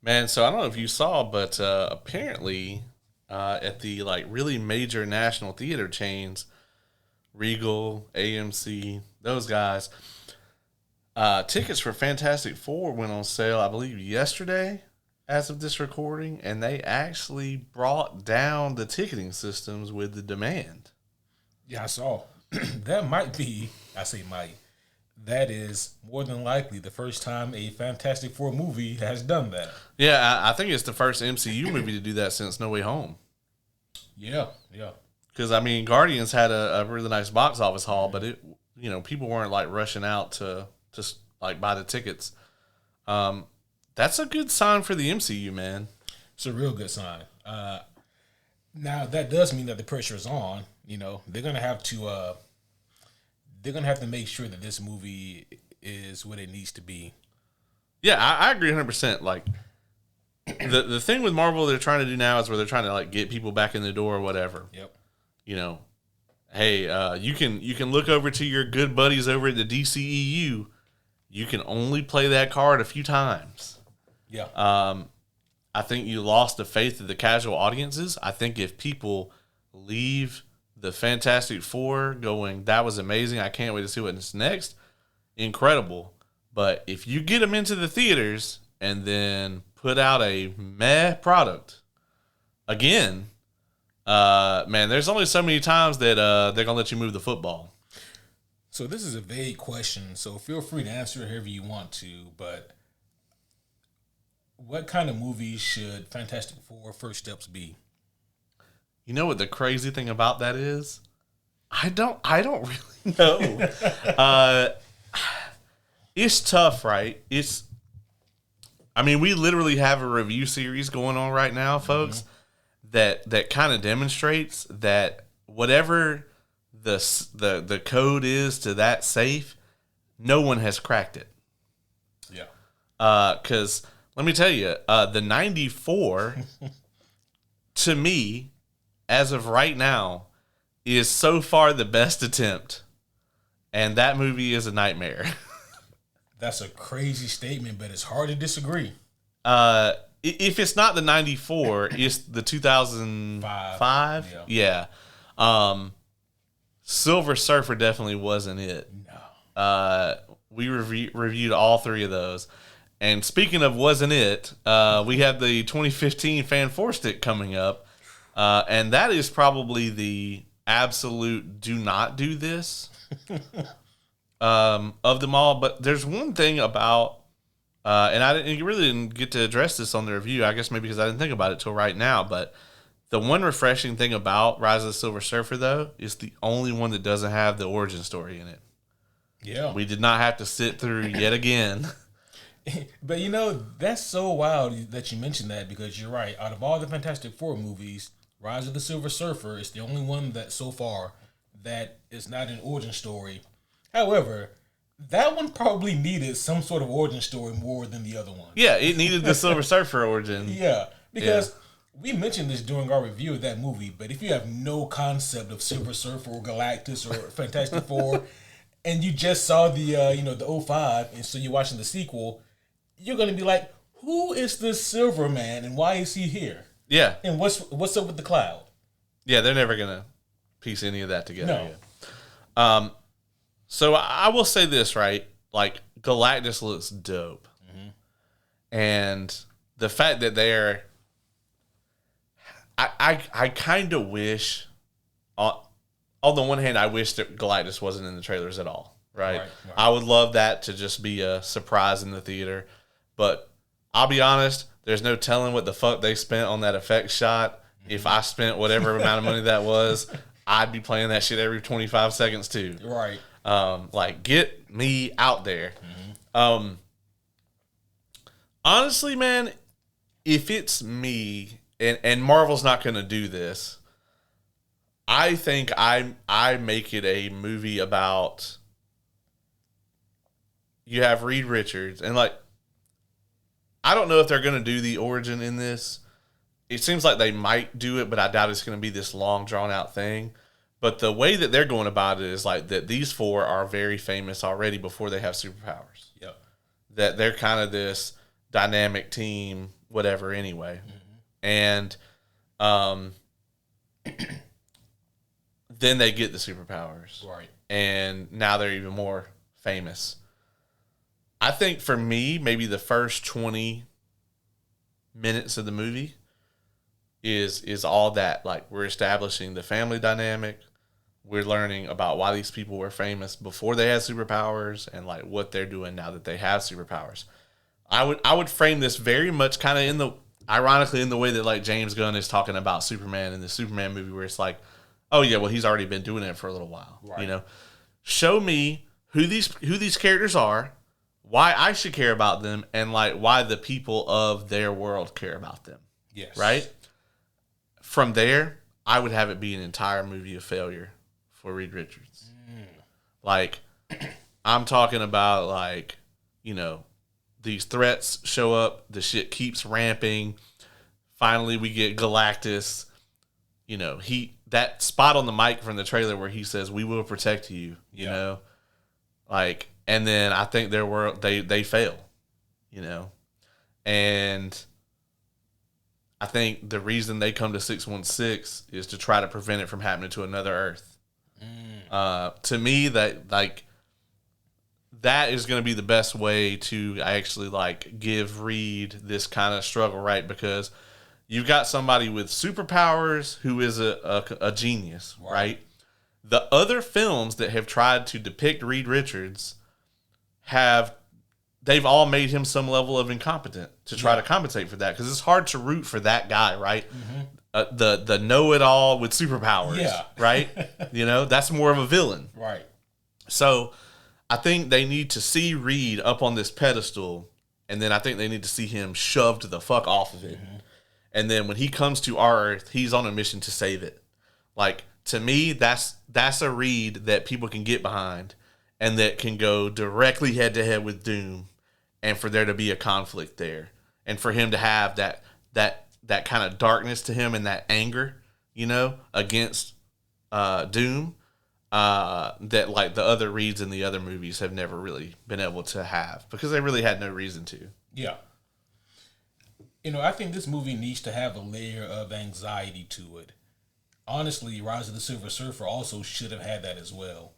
Man, so I don't know if you saw, but apparently at the like really major national theater chains, Regal, AMC, those guys, tickets for Fantastic Four went on sale, I believe, yesterday as of this recording, and they actually brought down the ticketing systems with the demand. Yeah, I saw. That might be, I say might, that is more than likely the first time a Fantastic Four movie has done that. Yeah, I think it's the first MCU movie to do that since No Way Home. Yeah, yeah. Because, I mean, Guardians had a really nice box office haul, but people weren't like rushing out to like buy the tickets. That's a good sign for the MCU, man. It's a real good sign. Now that does mean that the pressure is on. They're gonna have to make sure that this movie is what it needs to be. Yeah, I agree 100%. Like the thing with Marvel they're trying to do now is where they're trying to like get people back in the door or whatever. Yep. Hey, you can look over to your good buddies over at the DCEU. You can only play that card a few times. Yeah. I think you lost the faith of the casual audiences. I think if people leave the Fantastic Four going, that was amazing, I can't wait to see what's next, incredible. But if you get them into the theaters and then put out a meh product, again, man, there's only so many times that they're going to let you move the football. So this is a vague question, so feel free to answer it however you want to, but what kind of movie should Fantastic Four First Steps be? You know what the crazy thing about that is? I don't really know. It's tough, right? We literally have a review series going on right now, folks, that kind of demonstrates that whatever the code is to that safe, no one has cracked it. Yeah. Because let me tell you, the 94, to me, as of right now, is so far the best attempt. And that movie is a nightmare. That's a crazy statement, but it's hard to disagree. If it's not the 94, it's the 2005. Yeah. Silver Surfer definitely wasn't it. No. We reviewed all three of those. And speaking of wasn't it, we have the 2015 Fan Four Stick coming up. And that is probably the absolute do not do this of them all. But there's one thing about, and I really didn't get to address this on the review, I guess maybe because I didn't think about it till right now, but the one refreshing thing about Rise of the Silver Surfer, though, is the only one that doesn't have the origin story in it. Yeah. We did not have to sit through yet again. But that's so wild that you mentioned that, because you're right. Out of all the Fantastic Four movies, Rise of the Silver Surfer is the only one that so far that is not an origin story. However, that one probably needed some sort of origin story more than the other one. Yeah, it needed the Silver Surfer origin. Yeah, because we mentioned this during our review of that movie, but if you have no concept of Silver Surfer or Galactus or Fantastic Four, and you just saw the 05, and so you're watching the sequel, you're going to be like, who is this Silver Man and why is he here? Yeah. And what's up with the cloud? Yeah, they're never going to piece any of that together. No. Yet. So I will say this, right? Like, Galactus looks dope. Mm-hmm. And the fact that they're... I kind of wish... on the one hand, I wish that Galactus wasn't in the trailers at all, right? I would love that to just be a surprise in the theater. But I'll be honest, there's no telling what the fuck they spent on that effects shot. If I spent whatever amount of money that was, I'd be playing that shit every 25 seconds too. Right. Like, get me out there. Mm-hmm. Honestly, man, if it's me, and Marvel's not going to do this, I think I make it a movie about, you have Reed Richards, and like, I don't know if they're going to do the origin in this. It seems like they might do it, but I doubt it's going to be this long, drawn-out thing. But the way that they're going about it is like that these four are very famous already before they have superpowers. Yep. That they're kind of this dynamic team, whatever anyway. And then they get the superpowers. Right. And now they're even more famous. I think for me, maybe the first 20 minutes of the movie is all that. Like, we're establishing the family dynamic. We're learning about why these people were famous before they had superpowers and like what they're doing now that they have superpowers. I would frame this very much kind of ironically in the way that like James Gunn is talking about Superman in the Superman movie, where it's like, oh yeah, well, he's already been doing it for a little while. Right. You know, show me who these characters are, why I should care about them, and like why the people of their world care about them. Yes. Right? From there, I would have it be an entire movie of failure for Reed Richards. Like, I'm talking about, like, you know, these threats show up, the shit keeps ramping. Finally, we get Galactus. You know, that spot on the mic from the trailer where he says, "We will protect you," you know? Like, and then I think they fail, you know? And I think the reason they come to 616 is to try to prevent it from happening to another Earth. To me, that is going to be the best way to actually like give Reed this kind of struggle, right? Because you've got somebody with superpowers who is a genius, right? The other films that have tried to depict Reed Richards they've all made him some level of incompetent to try to compensate for that, because it's hard to root for that guy, right? The know-it-all with superpowers, right? You know, that's more of a villain. Right. So I think they need to see Reed up on this pedestal, and then I think they need to see him shoved the fuck off of it. And then when he comes to our Earth, he's on a mission to save it. Like, to me, that's a Reed that people can get behind and that can go directly head-to-head with Doom, and for there to be a conflict there. And for him to have that kind of darkness to him and that anger, you know, against Doom, that like the other Reeds in the other movies have never really been able to have, because they really had no reason to. Yeah. You know, I think this movie needs to have a layer of anxiety to it. Honestly, Rise of the Silver Surfer also should have had that as well,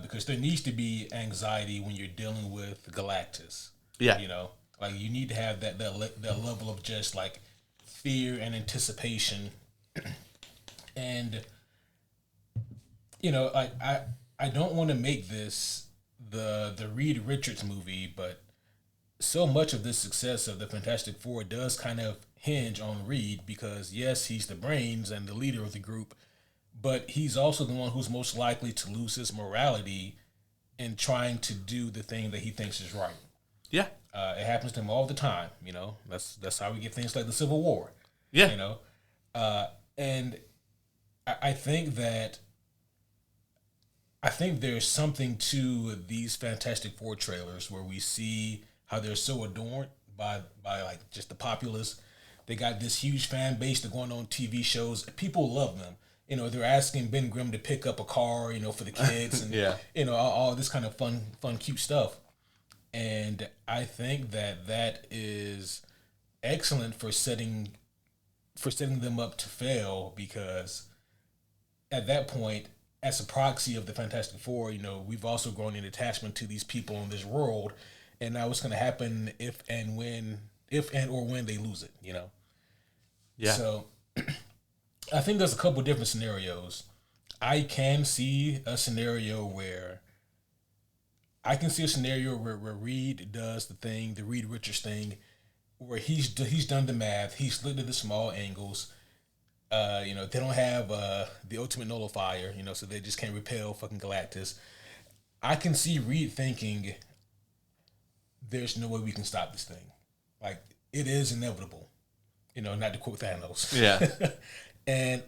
because there needs to be anxiety when you're dealing with Galactus. Yeah. You know, like you need to have that level of just like fear and anticipation. And, you know, like I don't want to make this the Reed Richards movie, but so much of the success of the Fantastic Four does kind of hinge on Reed, because yes, he's the brains and the leader of the group, but he's also the one who's most likely to lose his morality in trying to do the thing that he thinks is right. Yeah. It happens to him all the time, you know. That's how we get things like the Civil War. Yeah. You know. And I think there's something to these Fantastic Four trailers where we see how they're so adorned by like just the populace. They got this huge fan base. They're going on TV shows. People love them. You know, they're asking Ben Grimm to pick up a car, you know, for the kids, and you know, all this kind of fun, cute stuff. And I think that is excellent for setting them up to fail, because at that point, as a proxy of the Fantastic Four, you know, we've also grown an attachment to these people in this world, and now what's going to happen if and when they lose it, you know? Yeah. So I think there's a couple different scenarios. I can see a scenario where Reed does the Reed Richards thing, where he's done the math, he's looked at the small angles. You know, they don't have the ultimate nullifier, you know, so they just can't repel fucking Galactus. I can see Reed thinking, there's no way we can stop this thing. Like, it is inevitable. You know, not to quote Thanos. Yeah. And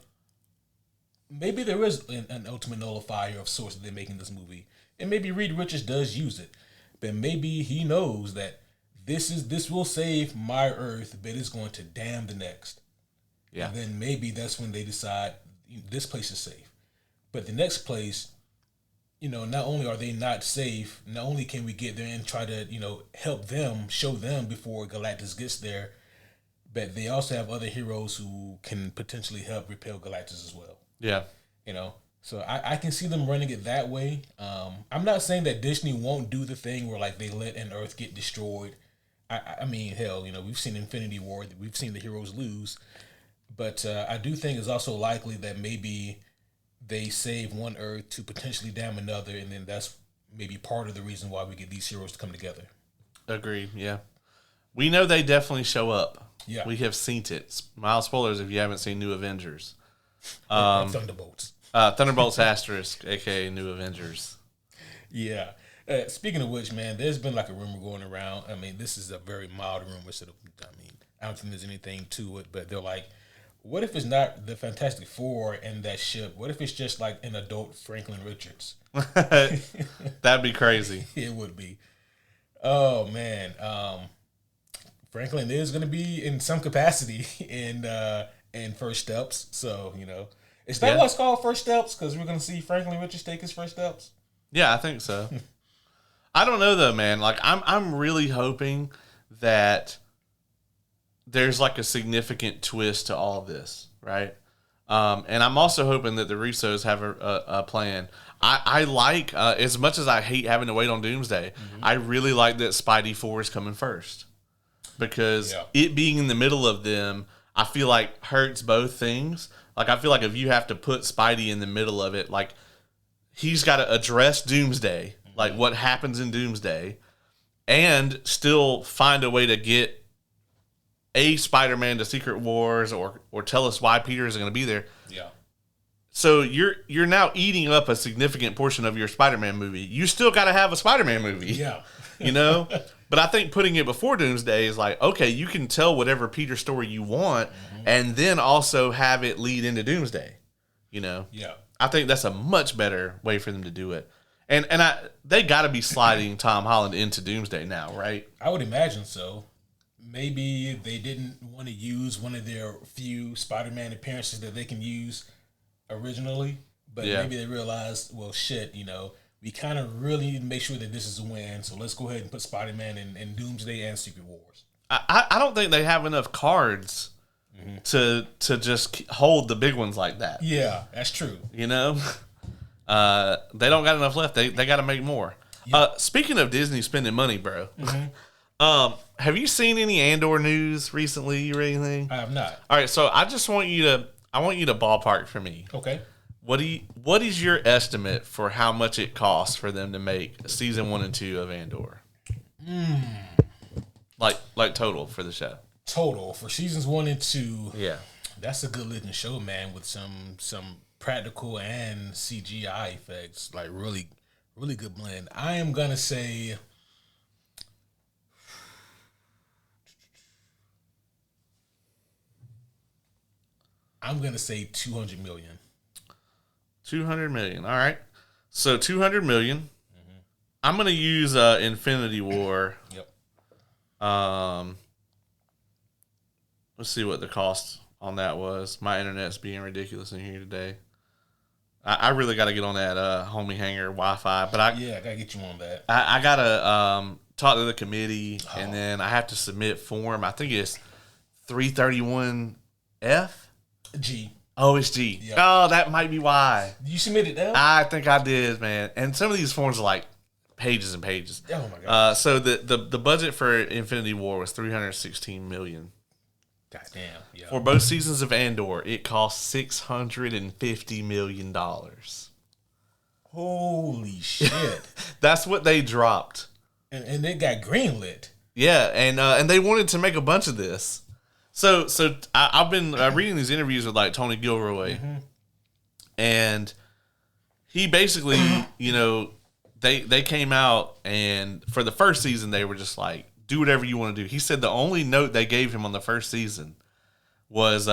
maybe there is an ultimate nullifier of sorts that they're making this movie. And maybe Reed Richards does use it. But maybe he knows that this will save my Earth, but it's going to damn the next. Yeah. And then maybe that's when they decide this place is safe. But the next place, you know, not only are they not safe, not only can we get there and try to, you know, help them, show them before Galactus gets there, but they also have other heroes who can potentially help repel Galactus as well. Yeah. You know, so I can see them running it that way. I'm not saying that Disney won't do the thing where like they let an Earth get destroyed. I mean, hell, you know, we've seen Infinity War, we've seen the heroes lose, but I do think it's also likely that maybe they save one Earth to potentially damn another, and then that's maybe part of the reason why we get these heroes to come together. Agreed. Yeah, we know they definitely show up. Yeah, we have seen it. Mild spoilers if you haven't seen New Avengers. Thunderbolts. Thunderbolts asterisk, aka New Avengers. Yeah. Speaking of which, man, there's been like a rumor going around. I mean, this is a very mild rumor, so I don't think there's anything to it. But they're like, what if it's not the Fantastic Four and that ship? What if it's just like an adult Franklin Richards? That'd be crazy. It would be. Oh man, Franklin is going to be in some capacity in First Steps. So you know, is that what's called First Steps? Because we're going to see Franklin Richards take his first steps. Yeah, I think so. I don't know though, man. Like I'm really hoping that there's like a significant twist to all of this, right? And I'm also hoping that the Russos have a plan. I like, as much as I hate having to wait on Doomsday, I really like that Spidey 4 is coming first. Because it being in the middle of them, I feel like hurts both things. Like, I feel like if you have to put Spidey in the middle of it, like, he's got to address Doomsday, like what happens in Doomsday, and still find a way to get a Spider-Man to Secret Wars or tell us why Peter isn't going to be there. Yeah. So you're now eating up a significant portion of your Spider-Man movie. You still got to have a Spider-Man movie. Yeah. You know? But I think putting it before Doomsday is like, okay, you can tell whatever Peter story you want and then also have it lead into Doomsday. You know? Yeah. I think that's a much better way for them to do it. And they got to be sliding Tom Holland into Doomsday now, right? I would imagine so. Maybe they didn't want to use one of their few Spider-Man appearances that they can use originally, but maybe they realized, well, shit, you know, we kind of really need to make sure that this is a win, so let's go ahead and put Spider-Man in Doomsday and Secret Wars. I don't think they have enough cards to just hold the big ones like that. Yeah, that's true. You know? They don't got enough left. They got to make more. Yep. Speaking of Disney spending money, bro, have you seen any Andor news recently or anything? I have not. All right, so I just want you to ballpark for me. Okay. What is your estimate for how much it costs for them to make season 1 and 2 of Andor? Like total for the show. Total for seasons 1 and 2. Yeah. That's a good looking show, man, with some practical and CGI effects. Like really, really good blend. I am gonna say $200 million. 200 million. All right. So 200 million. I'm going to use Infinity War. Yep. Let's see what the cost on that was. My internet's being ridiculous in here today. I really got to get on that homie hanger Wi-Fi, but I got to get you on that. I got to talk to the committee, and then I have to submit form. I think it's 331F. G. Oh, it's G. Yep. Oh, that might be why. You submitted that? I think I did, man. And some of these forms are like pages and pages. Oh my god. So the budget for Infinity War was $316 million. Goddamn. Yeah. For both seasons of Andor, it cost $650 million. Holy shit. That's what they dropped. And they got greenlit. Yeah, and they wanted to make a bunch of this. So I've been reading these interviews with like Tony Gilroy, and he basically, you know, they came out, and for the first season they were just like, do whatever you want to do. He said the only note they gave him on the first season was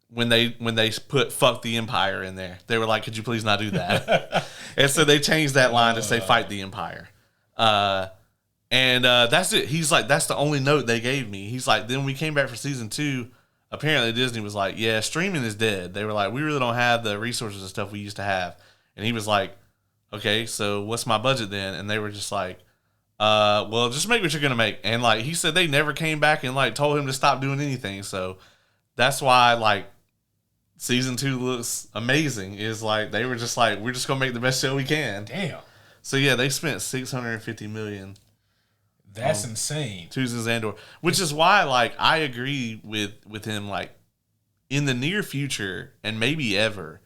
when they put "fuck the Empire" in there. They were like, could you please not do that? And so they changed that line to say "fight the Empire." And that's it. He's like, that's the only note they gave me. He's like, then we came back for season 2. Apparently Disney was like, yeah, streaming is dead. They were like, we really don't have the resources and stuff we used to have. And he was like, okay, so what's my budget then? And they were just like, well, just make what you're gonna make. And like he said, they never came back and like told him to stop doing anything. So that's why like season 2 looks amazing. Is like they were just like, we're just gonna make the best show we can. Damn. So yeah, they spent $650 million. That's insane. Tuesdays Andor, which is why like I agree with him. Like in the near future and maybe ever,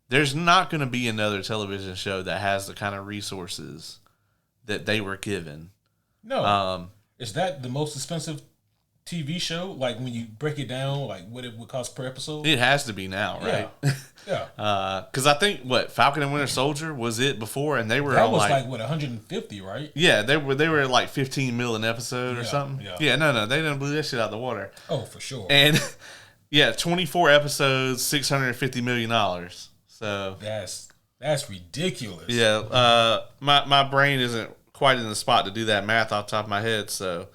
there's not going to be another television show that has the kind of resources that they were given. No. Is that the most expensive TV show? Like when you break it down, like what it would cost per episode? It has to be now, right? Yeah. Because I think Falcon and Winter Soldier was it before, and they were that was like what 150, right? Yeah, they were at like 15 mil an episode or something. Yeah, no, they didn't blow that shit out of the water. Oh, for sure. And yeah, 24 episodes, $650 million. So that's ridiculous. Yeah, my brain isn't quite in the spot to do that math off the top of my head, so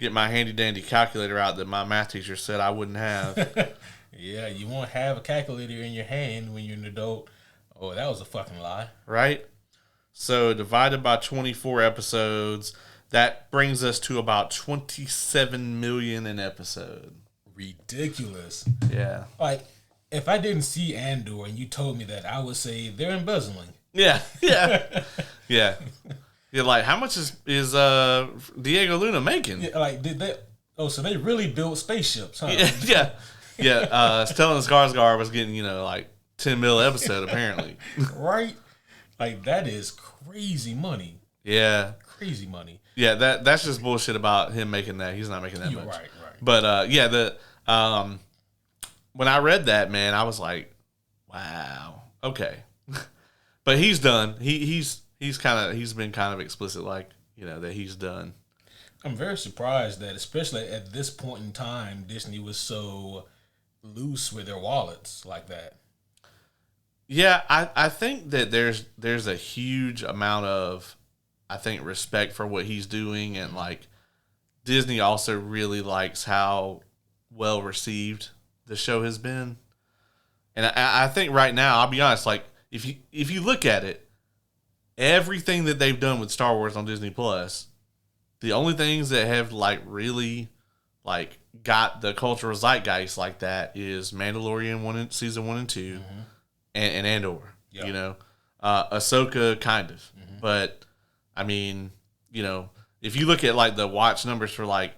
get my handy dandy calculator out that my math teacher said I wouldn't have. Yeah, you won't have a calculator in your hand when you're an adult. Oh, that was a fucking lie. Right? So divided by 24 episodes, that brings us to about 27 million an episode. Ridiculous. Yeah. Like, if I didn't see Andor and you told me that, I would say they're embezzling. Yeah. Yeah. You're like, how much is Diego Luna making? Yeah, like, did they? Oh, so they really built spaceships, huh? Yeah. Stellan Skarsgård was getting, like 10 mil episode apparently. Right? Like, that is crazy money. Yeah. Crazy money. Yeah, that's just bullshit about him making that. He's not making that much. Right. But when I read that, man, I was like, wow, okay. But he's done. He's been kind of explicit, like, that he's done. I'm very surprised that, especially at this point in time, Disney was so loose with their wallets like that. Yeah, I think that there's a huge amount of, I think, respect for what he's doing, and like Disney also really likes how well received the show has been. And I think right now, I'll be honest, like if you look at it, everything that they've done with Star Wars on Disney Plus, the only things that have like really like got the cultural zeitgeist like that is Mandalorian season 1 and 2, mm-hmm. and Andor. Yep. Ahsoka kind of, mm-hmm. But I mean, if you look at like the watch numbers for like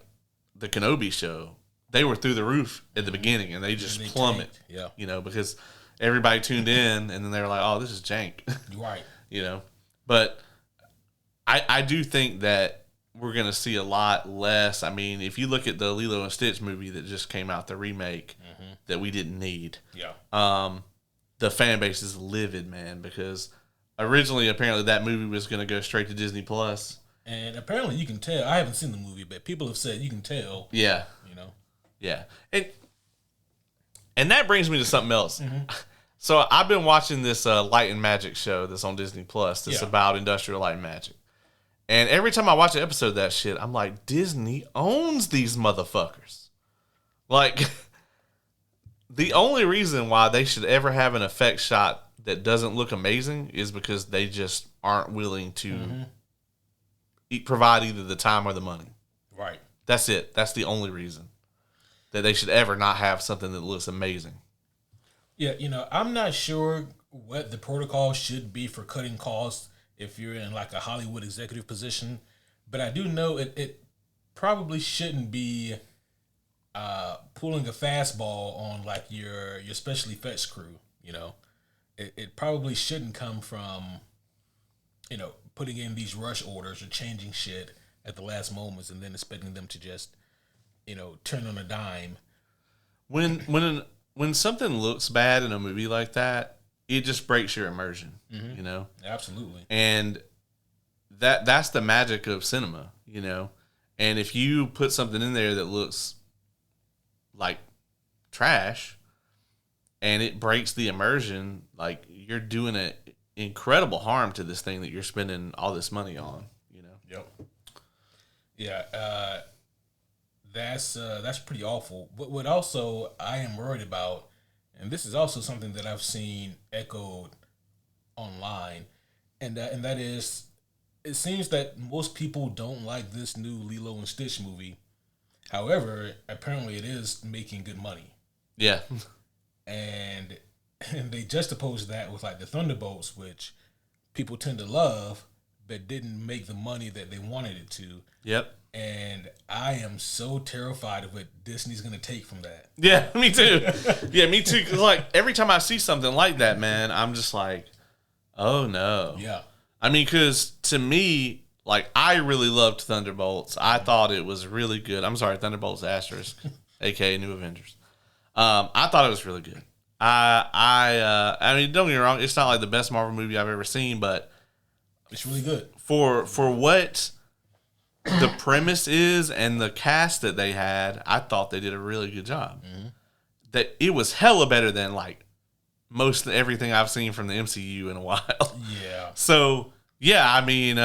the Kenobi show, they were through the roof at the beginning, and they just plummet. Yeah, because everybody tuned in, and then they were like, "Oh, this is jank." Right. But I do think that we're gonna see a lot less. I mean, if you look at the Lilo and Stitch movie that just came out, the remake, mm-hmm. that we didn't need. Yeah. The fan base is livid, man, because originally apparently that movie was gonna go straight to Disney Plus. And apparently you can tell. I haven't seen the movie, but people have said you can tell. Yeah. Yeah. And that brings me to something else. Mm-hmm. So I've been watching this Light and Magic show that's on Disney Plus that's about industrial light and magic. And every time I watch an episode of that shit, I'm like, Disney owns these motherfuckers. Like, the only reason why they should ever have an effect shot that doesn't look amazing is because they just aren't willing to mm-hmm. provide either the time or the money. Right. That's it. That's the only reason that they should ever not have something that looks amazing. Yeah, I'm not sure what the protocol should be for cutting costs if you're in like a Hollywood executive position, but I do know it probably shouldn't be pulling a fastball on like your special effects crew. It probably shouldn't come from putting in these rush orders or changing shit at the last moments and then expecting them to just turn on a dime. When something looks bad in a movie like that, it just breaks your immersion, mm-hmm. Absolutely. And that's the magic of cinema, And if you put something in there that looks like trash and it breaks the immersion, like you're doing an incredible harm to this thing that you're spending all this money on, Yep. Yeah, that's pretty awful. But what also I am worried about, and this is also something that I've seen echoed online, and that is it seems that most people don't like this new Lilo and Stitch movie. However, apparently it is making good money. Yeah. And they juxtapose that with like the Thunderbolts, which people tend to love, but didn't make the money that they wanted it to. Yep. And I am so terrified of what Disney's going to take from that. Yeah, me too. Yeah, me too. 'Cause like every time I see something like that, man, I'm just like, oh no. Yeah. I mean, because to me, like, I really loved Thunderbolts. I thought it was really good. I'm sorry, Thunderbolts asterisk, aka New Avengers. I thought it was really good. I mean, don't get me wrong, it's not like the best Marvel movie I've ever seen, but it's really good for what the premise is and the cast that they had. I thought they did a really good job. Mm-hmm. That it was hella better than like most of everything I've seen from the MCU in a while. Yeah. So yeah, I mean,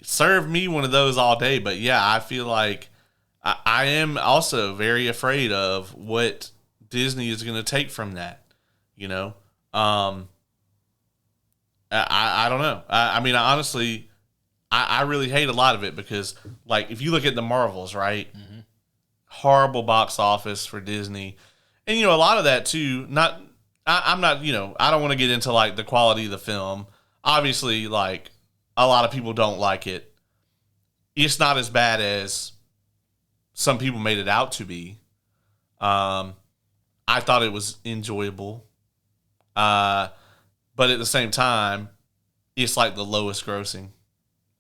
serve me one of those all day. But yeah, I feel like I am also very afraid of what Disney is going to take from that. You know, I don't know. I mean, honestly, I really hate a lot of it because, like, if you look at the Marvels, right? Mm-hmm. Horrible box office for Disney, and you know a lot of that too. I'm not. You know, I don't want to get into like the quality of the film. Obviously, like a lot of people don't like it. It's not as bad as some people made it out to be. I thought it was enjoyable. But at the same time, it's like the lowest grossing,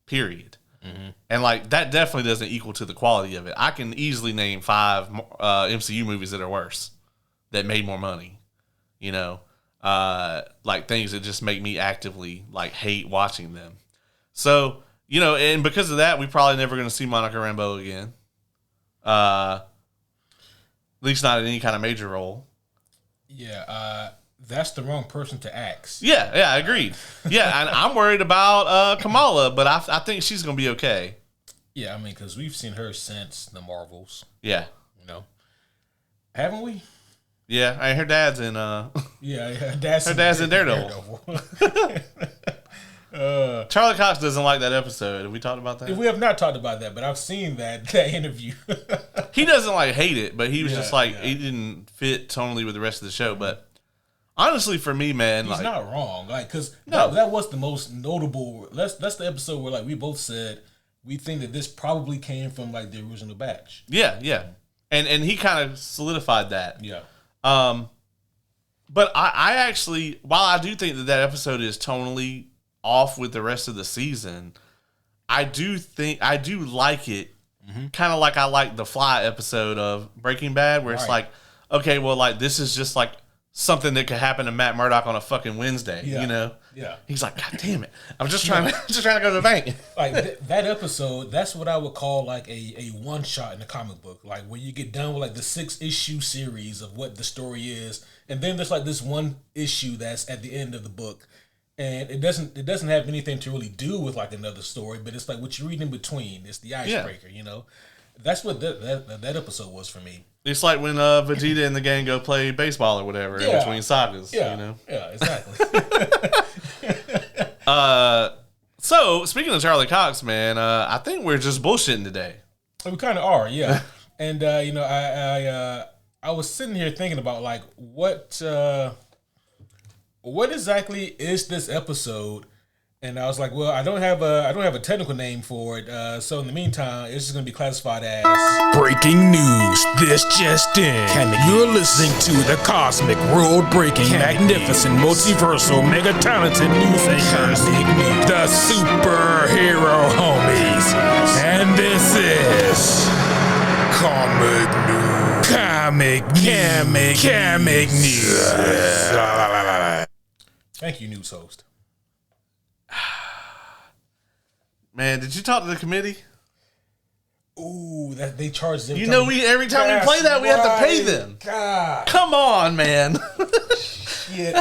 period. Mm-hmm. And like that definitely doesn't equal to the quality of it. I can easily name 5 MCU movies that are worse, that made more money. You know, like things that just make me actively like hate watching them. So, you know, and because of that, we're probably never going to see Monica Rambeau again. At least not in any kind of major role. Yeah, that's the wrong person to ask. Yeah, agreed. Yeah, and I'm worried about Kamala, but I think she's going to be okay. Yeah, I mean, because we've seen her since the Marvels. Yeah. You know? Haven't we? Yeah, I mean, her dad's in... yeah, her dad's in Daredevil. Charlie Cox doesn't like that episode. Have we talked about that? We have not talked about that, but I've seen that interview. He doesn't like hate it, but he was just like, he didn't fit tonally with the rest of the show. But honestly, for me, man, he's not wrong. Like, because that was the most notable. That's the episode where like we both said we think that this probably came from like the original batch. Yeah, and he kind of solidified that. Yeah. But I actually, while I do think that episode is tonally off with the rest of the season, I do like it, kind of like I like the Fly episode of Breaking Bad, where it's like, okay, well, like this is just like something that could happen to Matt Murdock on a fucking Wednesday, you know? Yeah. He's like, God damn it, I'm just trying to go to the bank. Like that episode, that's what I would call like a one shot in the comic book, like where you get done with like the 6-issue series of what the story is, and then there's like this one issue that's at the end of the book. And it doesn't have anything to really do with like another story, but it's like what you read in between. It's the icebreaker, you know. That's what that episode was for me. It's like when Vegeta and the gang go play baseball or whatever in between sagas. You know. Yeah, exactly. So speaking of Charlie Cox, man, I think we're just bullshitting today. We kind of are, yeah. And you know, I was sitting here thinking about like what exactly is this episode? And I was like, well, I don't have a technical name for it. So in the meantime, it's just gonna be classified as breaking news. This just in. You're listening to the cosmic, world-breaking, magnificent, multiversal, mega-talented news anchors, the superhero homies, and this is comic news. Thank you, news host. Man, did you talk to the committee? Ooh, that they charge them. You know, every time we play that, we have to pay them. God, come on, man. Shit.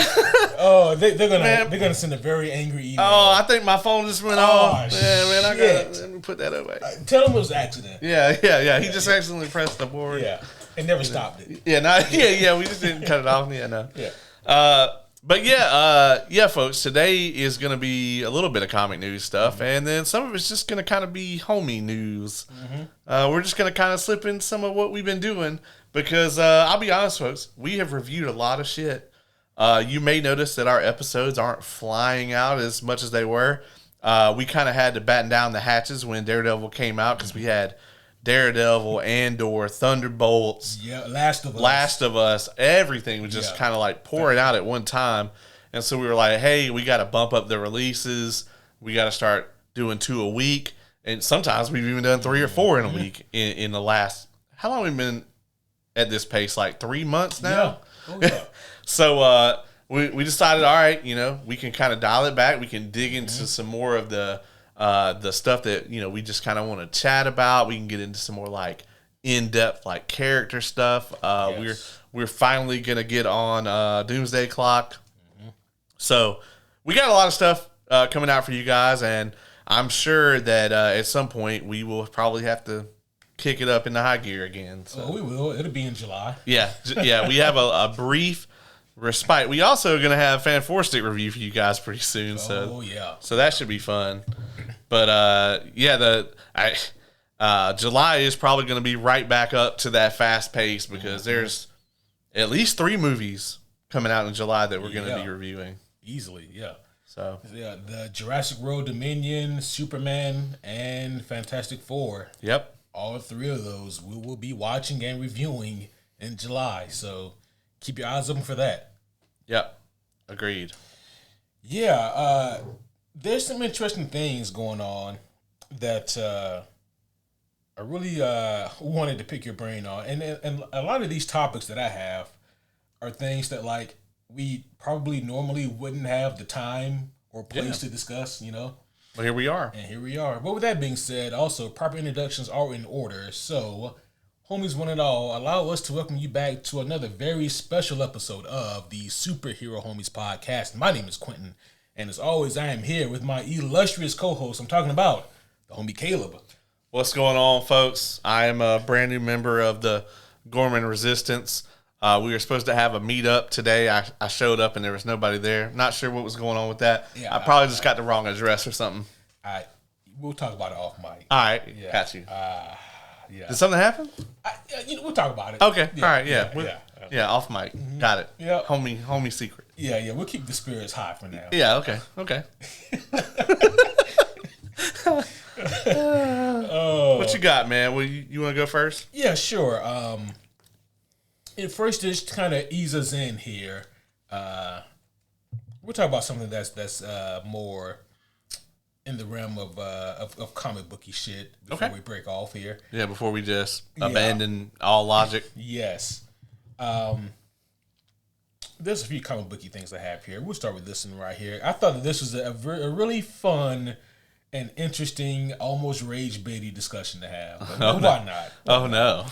Oh, they're gonna send a very angry email. Oh, I think my phone just went off. Yeah, man, I gotta let me put that away. Tell them it was an accident. Yeah. He just accidentally pressed the board. Yeah, and never stopped it. Yeah, we just didn't cut it off. Yeah, no. Yeah. But yeah, folks, today is going to be a little bit of comic news stuff, and then some of it's just going to kind of be homie news. We're just going to kind of slip in some of what we've been doing because I'll be honest, folks, we have reviewed a lot of shit. You may notice that our episodes aren't flying out as much as they were. We kind of had to batten down the hatches when Daredevil came out because we had Daredevil, Andor, Thunderbolts, Last of Us, everything was just kind of like pouring out at one time. And so we were like, hey, we got to bump up the releases. We got to start doing 2 a week. And sometimes we've even done 3 or 4 in a week in the last, how long have we been at this pace? Like 3 months now? Yeah. Oh, yeah. So we decided, all right, we can kind of dial it back. We can dig into some more of the stuff that we just kind of want to chat about. We can get into some more like in-depth like character stuff. We're finally gonna get on Doomsday Clock. So we got a lot of stuff coming out for you guys, and I'm sure that at some point we will probably have to kick it up into high gear again. So. Oh, we will. It'll be in July. Yeah. We have a brief respite. We also are going to have Fan 4 Stick review for you guys pretty soon. So that should be fun. But July is probably going to be right back up to that fast pace because there's at least 3 movies coming out in July that we're going to be reviewing easily. Yeah. So the Jurassic World Dominion, Superman, and Fantastic Four. Yep. All 3 of those we will be watching and reviewing in July. So keep your eyes open for that. Yep. Agreed. Yeah. There's some interesting things going on that I really wanted to pick your brain on. And a lot of these topics that I have are things that like we probably normally wouldn't have the time or place to discuss, Well, here we are. And here we are. But with that being said, also, proper introductions are in order. So, homies one and all, allow us to welcome you back to another very special episode of the Superhero Homies Podcast. My name is Quentin, and as always, I am here with my illustrious co-host. I'm talking about the homie Caleb. What's going on, folks? I am a brand new member of the Gorman Resistance. We were supposed to have a meetup today. I showed up and there was nobody there. Not sure what was going on with that. Yeah, I probably just got the wrong address or something. We'll talk about it off mic. All right, got you. Yeah. Did something happen? We'll talk about it. Okay, all right, yeah, off mic. Got it. Yeah, homie secret. Yeah, we'll keep the spirits high for now. Yeah, okay. What you got, man? You want to go first? Yeah, sure. First, just kind of ease us in here. We'll talk about something that's more in the realm of comic booky shit before we break off here. Yeah, before we just abandon all logic. Yes. There's a few comic booky things I have here. We'll start with this one right here. I thought that this was a really fun and interesting, almost rage-baity discussion to have. But why not? No.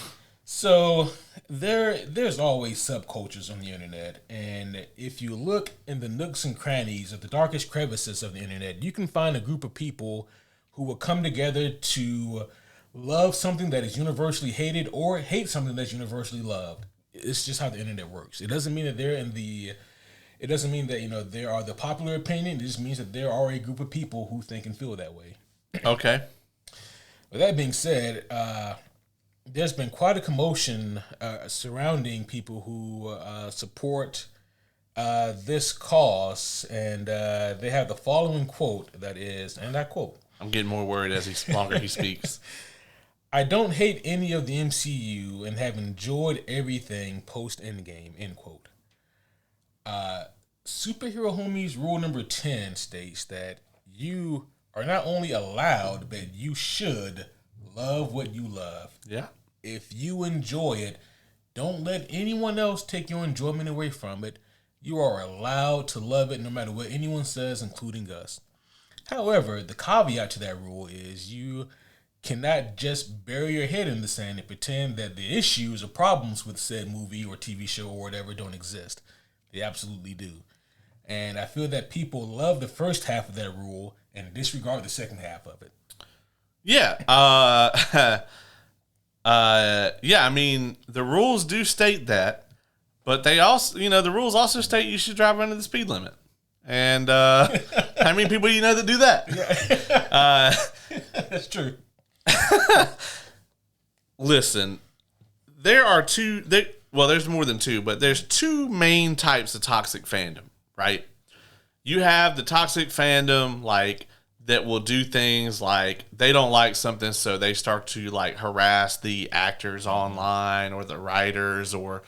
So there's always subcultures on the internet, and if you look in the nooks and crannies of the darkest crevices of the internet, you can find a group of people who will come together to love something that is universally hated or hate something that's universally loved. It's just how the internet works. It doesn't mean that it doesn't mean that they are the popular opinion. It just means that there are a group of people who think and feel that way. Okay. With that being said, there's been quite a commotion surrounding people who support this cause, and they have the following quote that is, and I quote, I'm getting more worried as longer he speaks. I don't hate any of the MCU and have enjoyed everything post-Endgame, end quote. Superhero Homies rule number 10 states that you are not only allowed, but you should love what you love. Yeah. If you enjoy it, don't let anyone else take your enjoyment away from it. You are allowed to love it no matter what anyone says, including us. However, the caveat to that rule is you cannot just bury your head in the sand and pretend that the issues or problems with said movie or TV show or whatever don't exist. They absolutely do. And I feel that people love the first half of that rule and disregard the second half of it. Yeah. I mean, the rules do state that, But they also, the rules also state you should drive under the speed limit. And how many people do you know that do that? Yeah. That's true. Listen, there are there's more than two, but there's two main types of toxic fandom, right? You have the toxic fandom, like, that will do things like they don't like something, so they start to, like, harass the actors online or the writers, or,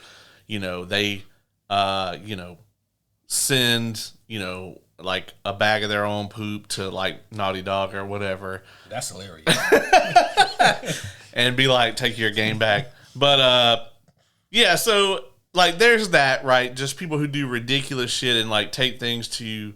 they, send, like a bag of their own poop to, like, Naughty Dog or whatever. That's hilarious. And be like, take your game back. But, yeah, so, like, there's that, right? Just people who do ridiculous shit and, like, take things to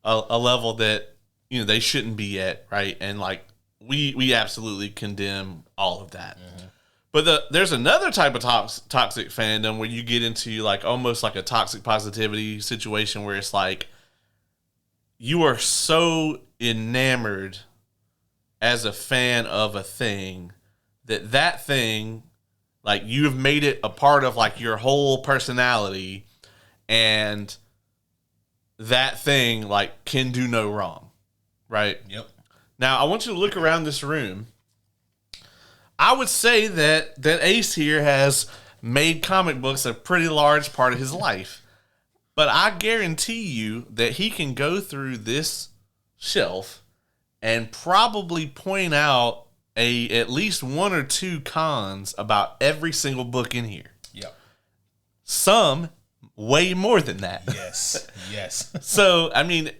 a level that, they shouldn't be at, right? And, like, we absolutely condemn all of that. Mm-hmm. But there's another type of toxic fandom where you get into, like, almost like a toxic positivity situation where it's like you are so enamored as a fan of a thing that thing, like, you have made it a part of, like, your whole personality, and that thing, like, can do no wrong, right? Yep. Now, I want you to look around this room. I would say that Ace here has made comic books a pretty large part of his life. But I guarantee you that he can go through this shelf and probably point out at least one or two cons about every single book in here. Yep. Some way more than that. Yes. Yes. So, I mean,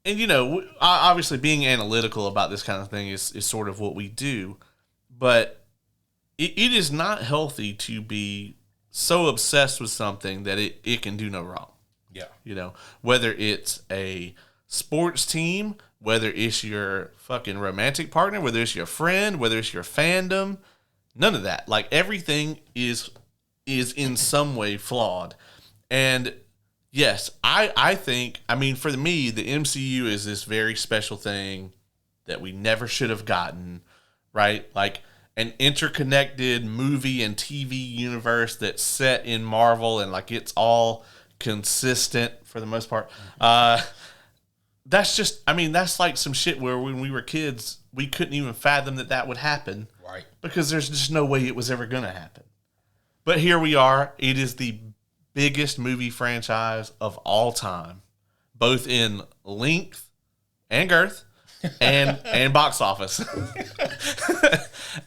and obviously being analytical about this kind of thing is sort of what we do, but it is not healthy to be so obsessed with something that it can do no wrong. Yeah. Whether it's a sports team, whether it's your fucking romantic partner, whether it's your friend, whether it's your fandom, none of that. Like, everything is in some way flawed. And yes, I think, for me, the MCU is this very special thing that we never should have gotten, right? Like, an interconnected movie and TV universe that's set in Marvel, and, like, it's all consistent for the most part. That's just, that's like some shit where when we were kids, we couldn't even fathom that would happen. Right. Because there's just no way it was ever going to happen. But here we are. It is the biggest movie franchise of all time, both in length and girth and box office.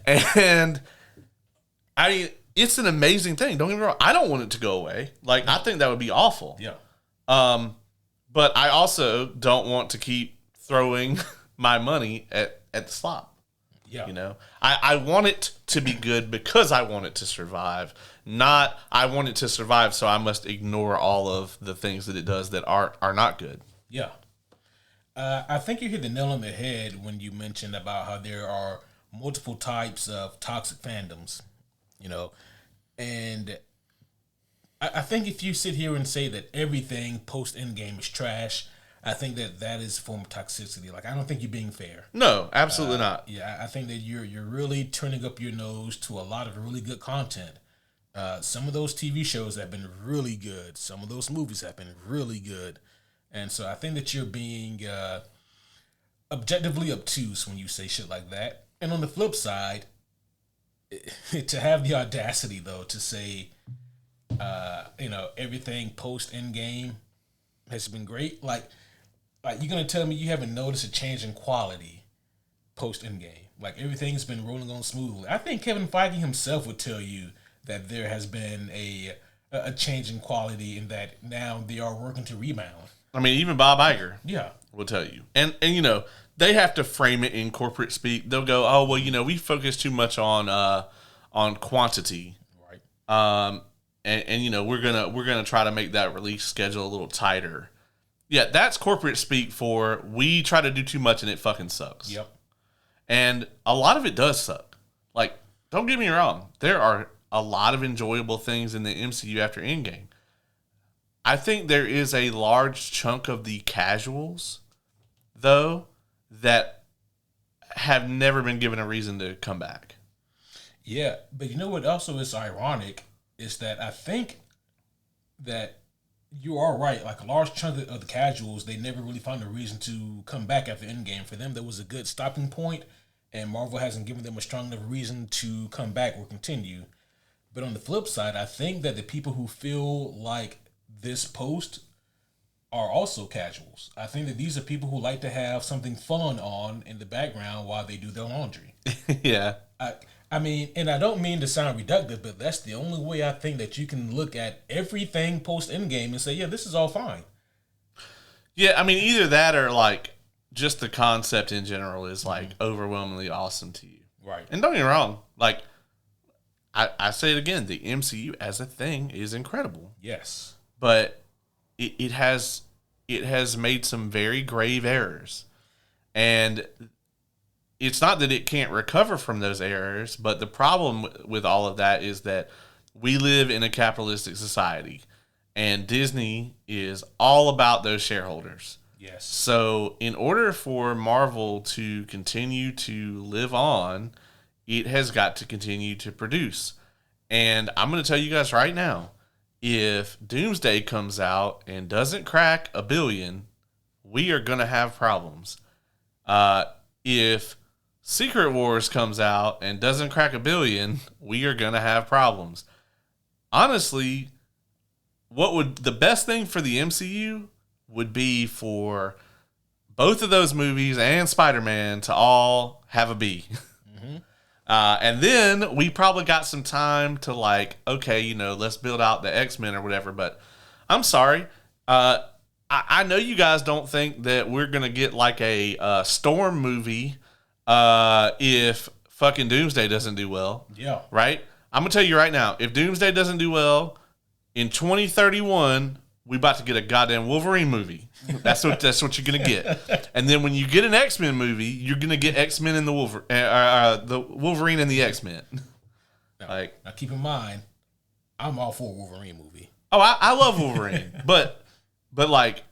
And it's an amazing thing. Don't get me wrong. I don't want it to go away. Like, I think that would be awful. Yeah. But I also don't want to keep throwing my money at the slop. Yeah. I want it to be good because I want it to survive, not I want it to survive so I must ignore all of the things that it does that are not good. Yeah. I think you hit the nail on the head when you mentioned about how there are multiple types of toxic fandoms, and I think if you sit here and say that everything post-Endgame is trash, I think that is a form of toxicity. Like, I don't think you're being fair. No, absolutely not. Yeah, I think that you're really turning up your nose to a lot of really good content. Some of those TV shows have been really good. Some of those movies have been really good. And so I think that you're being objectively obtuse when you say shit like that. And on the flip side, to have the audacity, though, to say, everything post-Endgame has been great. Like you're going to tell me you haven't noticed a change in quality post-Endgame. Like, everything's been rolling on smoothly. I think Kevin Feige himself would tell you that there has been a change in quality, and that now they are working to rebound. Even Bob Iger, yeah, will tell you. And they have to frame it in corporate speak. They'll go, oh, well, we focus too much on quantity. Right. And we're gonna try to make that release schedule a little tighter. Yeah, that's corporate speak for we try to do too much and it fucking sucks. Yep. And a lot of it does suck. Like, don't get me wrong, there are a lot of enjoyable things in the MCU after Endgame. I think there is a large chunk of the casuals, though, that have never been given a reason to come back. Yeah, but you know what also is ironic is that I think that you are right. Like a large chunk of the casuals, they never really found a reason to come back after Endgame. For them, that was a good stopping point, and Marvel hasn't given them a strong enough reason to come back or continue. But on the flip side, I think that the people who feel like this post are also casuals. I think that these are people who like to have something fun on in the background while they do their laundry. Yeah. I mean, and I don't mean to sound reductive, but that's the only way I think that you can look at everything post Endgame and say, yeah, this is all fine. Yeah, I mean, either that or like just the concept in general is like overwhelmingly awesome to you. Right. And don't get me wrong, like I say it again, the MCU as a thing is incredible. Yes. But it has made some very grave errors. And it's not that it can't recover from those errors, but the problem with all of that is that we live in a capitalistic society, and Disney is all about those shareholders. Yes. So in order for Marvel to continue to live on, it has got to continue to produce. And I'm going to tell you guys right now, if Doomsday comes out and doesn't crack $1 billion, we are going to have problems. If Secret Wars comes out and doesn't crack $1 billion, we are going to have problems. Honestly, the best thing for the MCU would be for both of those movies and Spider-Man to all have a B. Mm-hmm. And then we probably got some time to like, okay, let's build out the X-Men or whatever. But I'm sorry. I know you guys don't think that we're going to get like a Storm movie if fucking Doomsday doesn't do well. Yeah. Right? I'm going to tell you right now, if Doomsday doesn't do well, in 2031, we about to get a goddamn Wolverine movie. That's what you're going to get. And then when you get an X-Men movie, you're going to get X-Men and the Wolverine and the X-Men. Now keep in mind, I'm all for a Wolverine movie. Oh, I love Wolverine. but like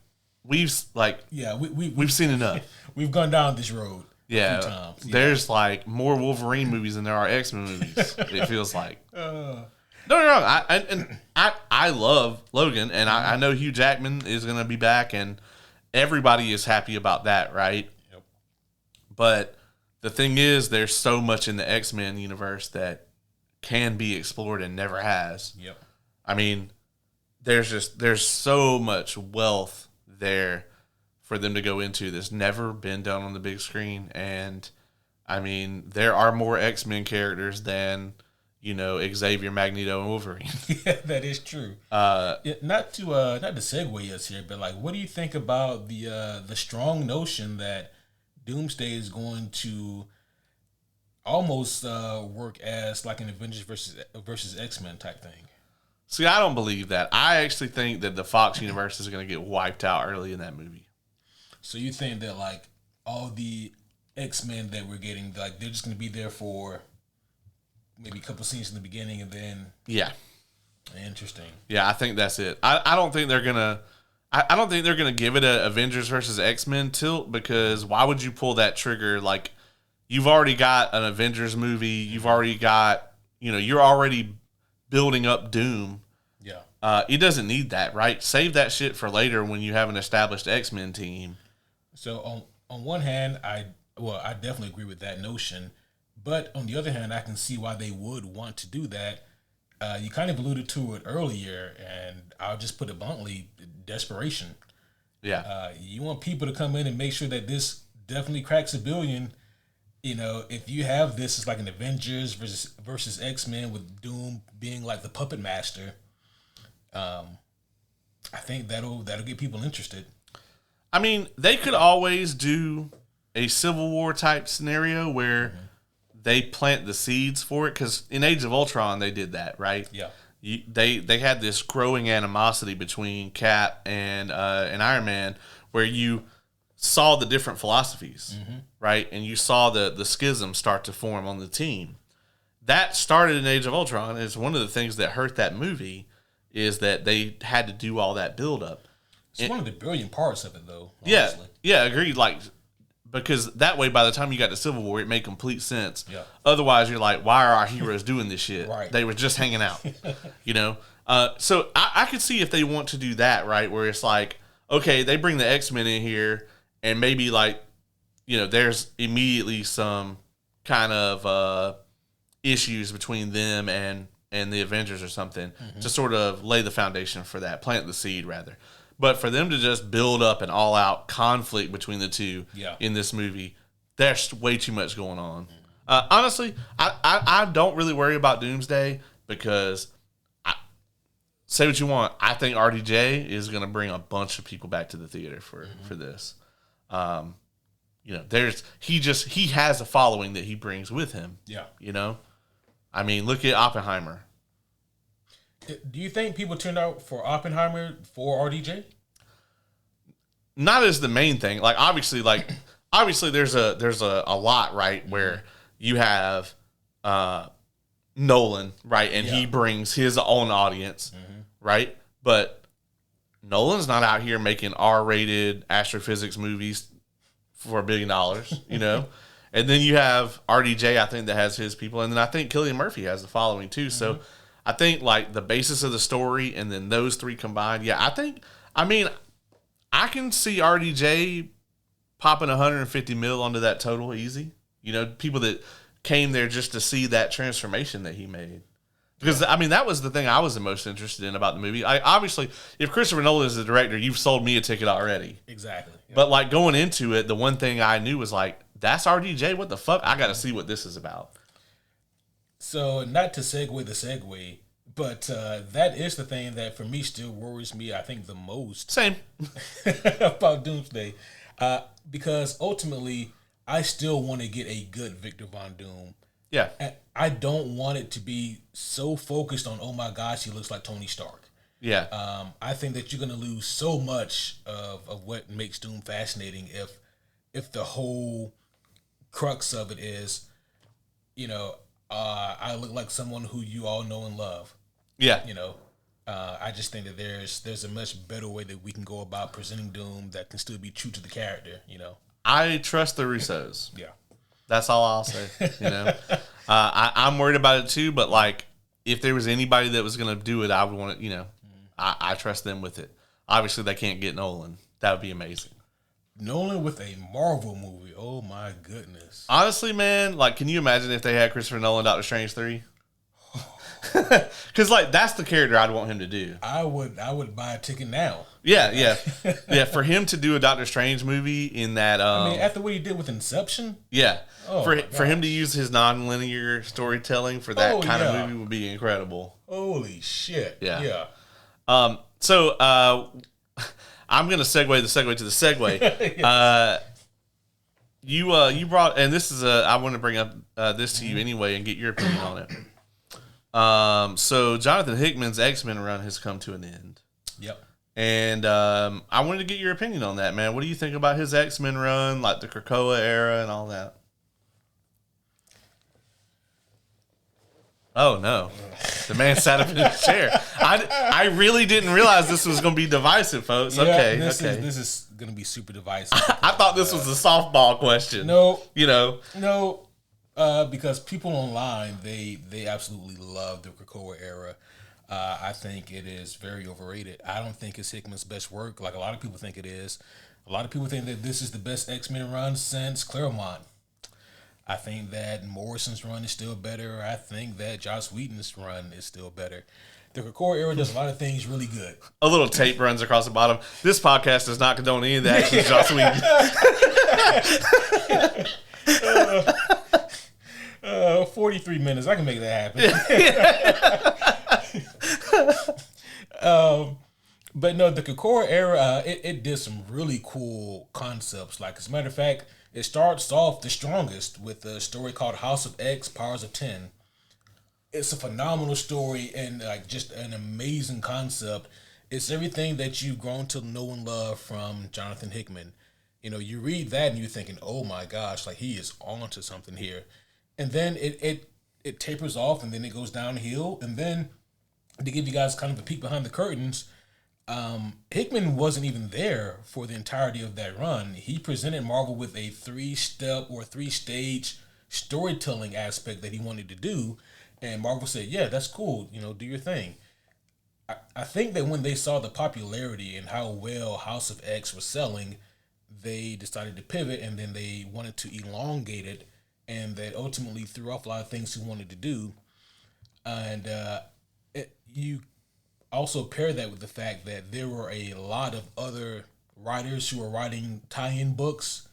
we've seen enough. We've gone down this road. Yeah, a few times. There's like more Wolverine movies than there are X-Men movies. It feels like. Don't get me wrong. I love Logan, and I know Hugh Jackman is going to be back, and everybody is happy about that, right? Yep. But the thing is, there's so much in the X-Men universe that can be explored and never has. Yep. I mean, there's so much wealth there for them to go into that's never been done on the big screen, and I mean, there are more X-Men characters than Xavier, Magneto, and Wolverine. Yeah, that is true. Not to segue us here, but like, what do you think about the strong notion that Doomsday is going to almost work as like an Avengers versus X-Men type thing? See, I don't believe that. I actually think that the Fox universe is going to get wiped out early in that movie. So you think that like all the X-Men that we're getting, like they're just going to be there for maybe a couple scenes in the beginning and then... Yeah. Interesting. Yeah, I think that's it. I don't think they're going to... I don't think they're going to give it a Avengers versus X-Men tilt, because why would you pull that trigger? Like, you've already got an Avengers movie. You've already got... you're already building up Doom. Yeah. It doesn't need that, right? Save that shit for later when you have an established X-Men team. So on one hand, I definitely agree with that notion. But on the other hand, I can see why they would want to do that. You kind of alluded to it earlier, and I'll just put it bluntly, desperation. Yeah. You want people to come in and make sure that this definitely cracks $1 billion. If you have this as like an Avengers versus X-Men with Doom being like the puppet master, I think that'll get people interested. I mean, they could always do a Civil War type scenario where they plant the seeds for it, because in Age of Ultron they did that, right? Yeah. They had this growing animosity between Cap and Iron Man, where you saw the different philosophies, right? And you saw the schism start to form on the team. That started in Age of Ultron, and it's one of the things that hurt that movie is that they had to do all that build up. It's one of the brilliant parts of it, though. Honestly. Yeah, agreed. Like, because that way, by the time you got to Civil War, it made complete sense. Yeah. Otherwise, you're like, why are our heroes doing this shit? Right. They were just hanging out, So I could see if they want to do that, right? Where it's like, okay, they bring the X-Men in here, and maybe like, there's immediately some kind of issues between them and the Avengers or something to sort of lay the foundation for that, plant the seed rather. But for them to just build up an all-out conflict between the two in this movie, there's way too much going on. Honestly, I don't really worry about Doomsday because, say what you want, I think RDJ is going to bring a bunch of people back to the theater for this. He has a following that he brings with him. Yeah. I mean, look at Oppenheimer. Do you think people turned out for Oppenheimer for RDJ? Not as the main thing. Like obviously there's a lot, right, where you have Nolan, right, and he brings his own audience, right? But Nolan's not out here making R-rated astrophysics movies for $1 billion, And then you have RDJ, I think, that has his people, and then I think Cillian Murphy has the following too. So I think like the basis of the story and then those three combined, I can see RDJ popping 150 mil onto that total easy. People that came there just to see that transformation that he made. Because, that was the thing I was the most interested in about the movie. Obviously, if Christopher Nolan is the director, you've sold me a ticket already. Exactly. Yeah. But, like, going into it, the one thing I knew was, like, that's RDJ? What the fuck? I got to see what this is about. So, not to segue the segue, but that is the thing that, for me, still worries me, I think, the most. Same. about Doomsday. Because, ultimately, I still want to get a good Victor Von Doom. Yeah. I don't want it to be so focused on, oh my gosh, he looks like Tony Stark. Yeah. I think that you're going to lose so much of what makes Doom fascinating if the whole crux of it is, I look like someone who you all know and love. Yeah. I just think that there's a much better way that we can go about presenting Doom that can still be true to the character, I trust the Russos. Yeah. That's all I'll say. I'm worried about it too, but like, if there was anybody that was going to do it, I would want to, I trust them with it. Obviously, they can't get Nolan. That would be amazing. Nolan with a Marvel movie. Oh my goodness. Honestly, man, like, can you imagine if they had Christopher Nolan Doctor Strange 3? Because like that's the character I'd want him to do. I would buy a ticket now. Yeah. For him to do a Doctor Strange movie in that, after what he did with Inception. Yeah, for him to use his non-linear storytelling for that kind of movie would be incredible. Holy shit! Yeah. So I'm gonna segue the segue to the segue. You brought, and this is I want to bring up this to you anyway and get your opinion on it. So Jonathan Hickman's X-Men run has come to an end. Yep. And I wanted to get your opinion on that, man. What do you think about his X-Men run, like the Krakoa era and all that? Oh, no. The man sat up in his chair. I really didn't realize this was going to be divisive, folks. Okay. This is going to be super divisive. I thought this was a softball question. No. No. Because people online, they absolutely love the Krakoa era. I think it is very overrated. I don't think it's Hickman's best work, like a lot of people think it is. A lot of people think that this is the best X-Men run since Claremont. I think that Morrison's run is still better. I think that Joss Whedon's run is still better. The Krakoa era does a lot of things really good. A little tape runs across the bottom. This podcast does not condone any of the actions of Joss Whedon. 43 minutes. I can make that happen. But no, the Krakoa era, it did some really cool concepts. Like, as a matter of fact, it starts off the strongest with a story called House of X, Powers of 10. It's a phenomenal story and like just an amazing concept. It's everything that you've grown to know and love from Jonathan Hickman. You read that and you're thinking, oh my gosh, like he is onto something here. And then it tapers off and then it goes downhill. And then to give you guys kind of a peek behind the curtains, Hickman wasn't even there for the entirety of that run. He presented Marvel with a 3-step or 3-stage storytelling aspect that he wanted to do. And Marvel said, yeah, that's cool. Do your thing. I think that when they saw the popularity and how well House of X was selling, they decided to pivot, and then they wanted to elongate it, and that ultimately threw off a lot of things he wanted to do. And you also pair that with the fact that there were a lot of other writers who were writing tie-in books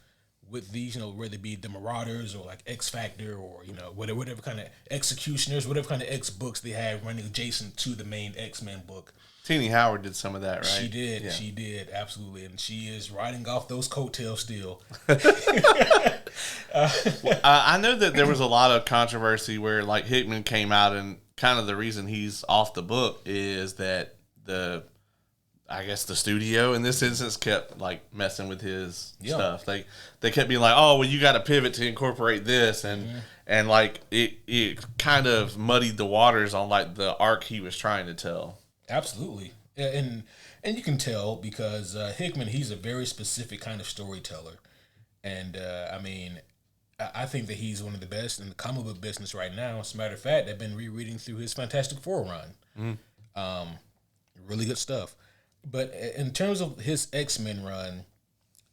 with these, whether it be the Marauders or like X Factor or whatever kind of Executioners, whatever kind of X books they had running adjacent to the main X-Men book. Teenie Howard did some of that, right? She did. Yeah. She did, absolutely. And she is riding off those coattails still. I know that there was a lot of controversy where like Hickman came out, and kind of the reason he's off the book is that the studio in this instance kept like messing with his stuff. They kept being like, oh, well, you got to pivot to incorporate this, and like it kind of muddied the waters on like the arc he was trying to tell. Absolutely, and you can tell because Hickman, he's a very specific kind of storyteller, and I think that he's one of the best in the comic book business right now. As a matter of fact, I've been rereading through his Fantastic Four run. Really good stuff. But in terms of his X-Men run,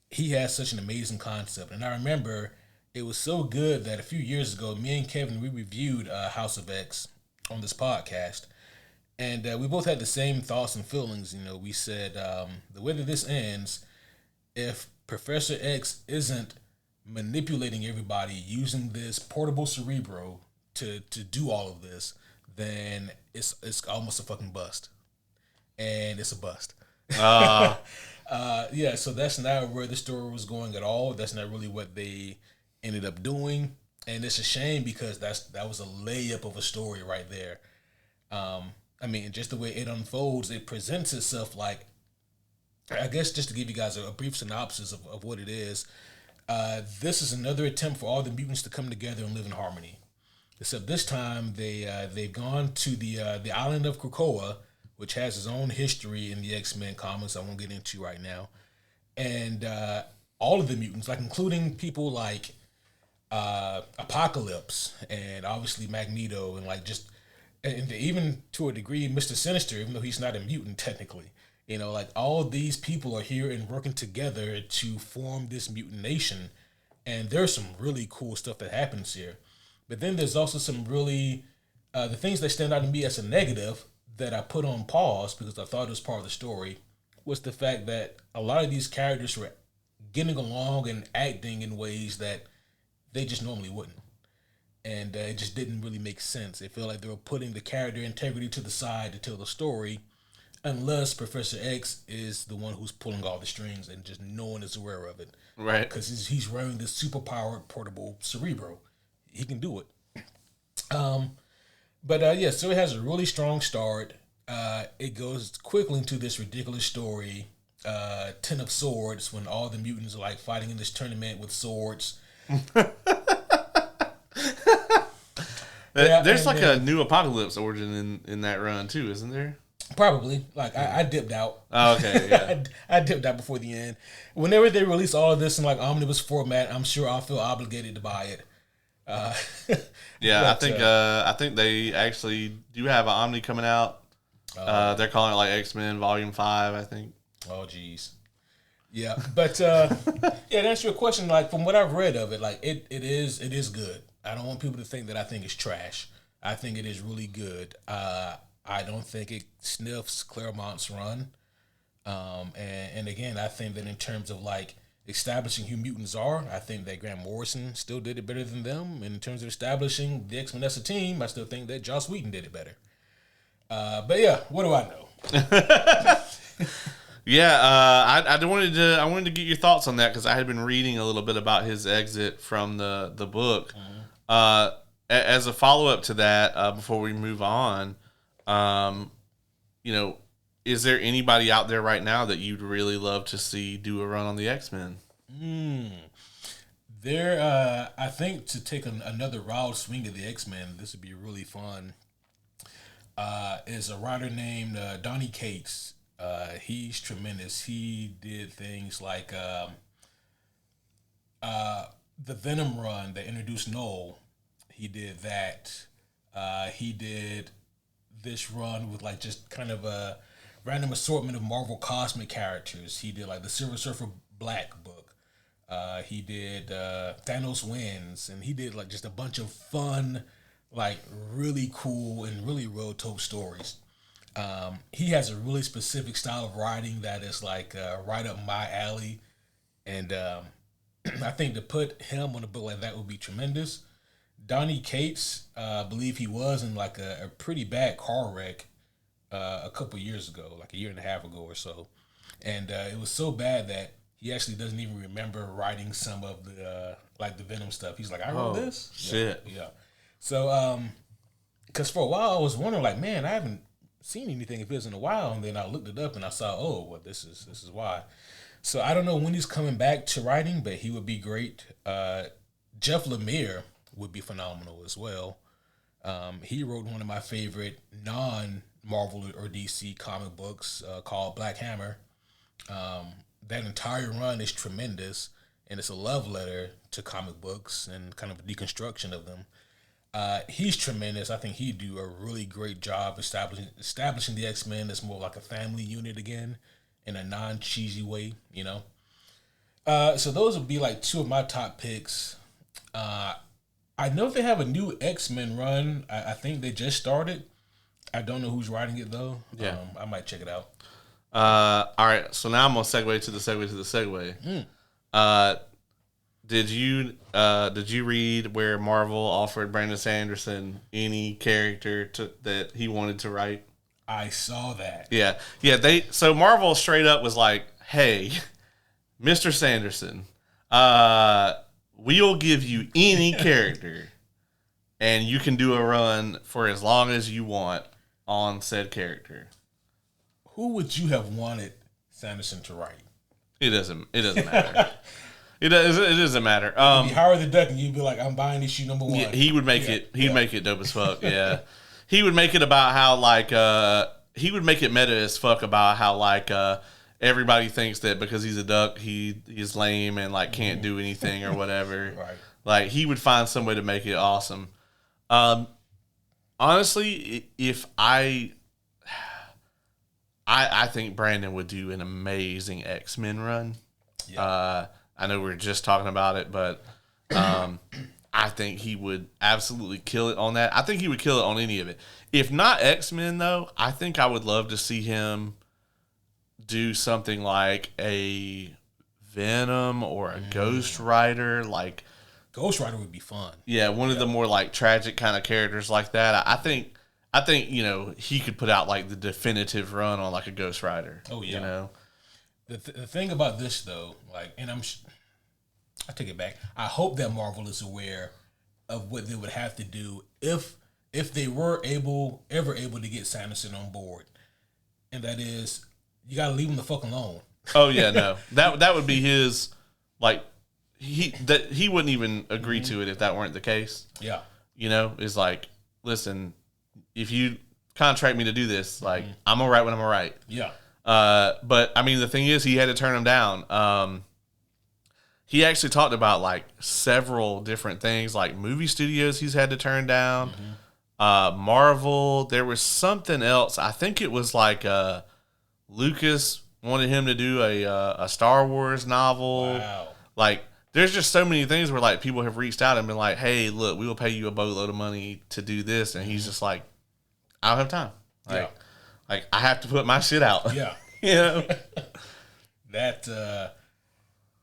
he has such an amazing concept. And I remember it was so good that a few years ago, me and Kevin, we reviewed House of X on this podcast. And we both had the same thoughts and feelings. We said the way that this ends, if Professor X isn't manipulating everybody using this portable Cerebro to do all of this, then it's almost a fucking bust. And it's a bust. So that's not where the story was going at all. That's not really what they ended up doing, and it's a shame because that was a layup of a story right there. Just the way it unfolds, it presents itself like, I guess just to give you guys a brief synopsis of what it is, this is another attempt for all the mutants to come together and live in harmony. Except this time they've gone to the island of Krakoa, which has its own history in the X-Men comics I won't get into right now. And all of the mutants, like including people like Apocalypse and obviously Magneto and even to a degree Mr. Sinister, even though he's not a mutant technically. All these people are here and working together to form this mutant nation. And there's some really cool stuff that happens here. But then there's also some really, the things that stand out to me as a negative that I put on pause because I thought it was part of the story was the fact that a lot of these characters were getting along and acting in ways that they just normally wouldn't. And it just didn't really make sense. It felt like they were putting the character integrity to the side to tell the story, unless Professor X is the one who's pulling all the strings and just no one is aware of it. Right. Because he's wearing this super-powered portable Cerebro. He can do it. So it has a really strong start. It goes quickly into this ridiculous story, Ten of Swords, when all the mutants are like fighting in this tournament with swords. There's like a new Apocalypse origin in that run too, isn't there? Probably. I dipped out. Oh, okay, yeah. I dipped out before the end. Whenever they release all of this in like omnibus format, I'm sure I'll feel obligated to buy it. I think they actually do have an Omni coming out. They're calling it like X-Men Volume 5, I think. Oh, geez. Yeah, but to answer your question, like from what I've read of it, like it is good. I don't want people to think that I think it's trash. I think it is really good. I don't think it sniffs Claremont's run. And again, I think that in terms of like establishing who mutants are, I think that Grant Morrison still did it better than them. And in terms of establishing the X-Men as a team, I still think that Joss Whedon did it better. What do I know? I wanted to get your thoughts on that because I had been reading a little bit about his exit from the book. Mm-hmm. As a follow up to that, before we move on, is there anybody out there right now that you'd really love to see do a run on the X-Men? There, I think to take another wild swing at the X-Men, this would be really fun. Is a writer named Donny Cates. He's tremendous. He did things like the Venom run that introduced Null. He did that. He did this run with like just kind of a random assortment of Marvel cosmic characters. He did like the Silver Surfer Black book. He did Thanos Wins, and he did like just a bunch of fun, like really cool and really well-told stories. He has a really specific style of writing that is like right up my alley, and I think to put him on a book like that would be tremendous. Donnie Cates, I believe he was in like a pretty bad car wreck a couple years ago, like a year and a half ago or so, and it was so bad that he actually doesn't even remember writing some of the like the Venom stuff. He's like, I wrote this. Shit. Yeah. So, because for a while I was wondering, like, man, I haven't seen anything of his in a while, and then I looked it up and I saw, oh, well, this is why. So I don't know when he's coming back to writing, but he would be great. Jeff Lemire would be phenomenal as well. He wrote one of my favorite non-Marvel or DC comic books called Black Hammer. That entire run is tremendous, and it's a love letter to comic books and kind of a deconstruction of them. He's tremendous. I think he'd do a really great job establishing the X-Men as more like a family unit again in a non-cheesy way, you know? So those would be like two of my top picks. I know they have a new X-Men run. I think they just started. I don't know who's writing it though. Yeah. I might check it out. All right, so now I'm gonna segue to the segue. Did you read where Marvel offered Brandon Sanderson any character that he wanted to write? I saw that. Yeah. So Marvel straight up was like, "Hey, Mr. Sanderson, we'll give you any character, and you can do a run for as long as you want on said character." Who would you have wanted Sanderson to write? It doesn't matter. It doesn't matter. It'd be Howard the Duck, and you'd be like, "I'm buying issue number 1." Yeah, he would make it. He'd make it dope as fuck. Yeah, he would make it about how like he would make it meta as fuck about how like everybody thinks that because he's a duck he's lame and like can't do anything or whatever. Right. Like he would find some way to make it awesome. Honestly, if I think Brandon would do an amazing X-Men run. Yeah. I know we were just talking about it, but I think he would absolutely kill it on that. I think he would kill it on any of it. If not X-Men, though, I think I would love to see him do something like a Venom or a Ghost Rider. Like Ghost Rider would be fun. Yeah, one of the more like tragic kind of characters like that. I think he could put out like the definitive run on like a Ghost Rider. Oh yeah. You know, the thing about this though, like, and I take it back. I hope that Marvel is aware of what they would have to do if they were ever able to get Sanderson on board, and that is you got to leave him the fuck alone. Oh yeah, no, that would be his like he wouldn't even agree to it if that weren't the case. Yeah, is like, listen, if you contract me to do this, like I'm gonna write what I'm gonna write. Yeah. But I mean, the thing is, he had to turn him down. He actually talked about like several different things, like movie studios he's had to turn down. Marvel, there was something else. I think it was like Lucas wanted him to do a Star Wars novel. Wow. Like, there's just so many things where like people have reached out and been like, "Hey, look, we will pay you a boatload of money to do this," and he's just like, "I don't have time. Like I have to put my shit out." Yeah. That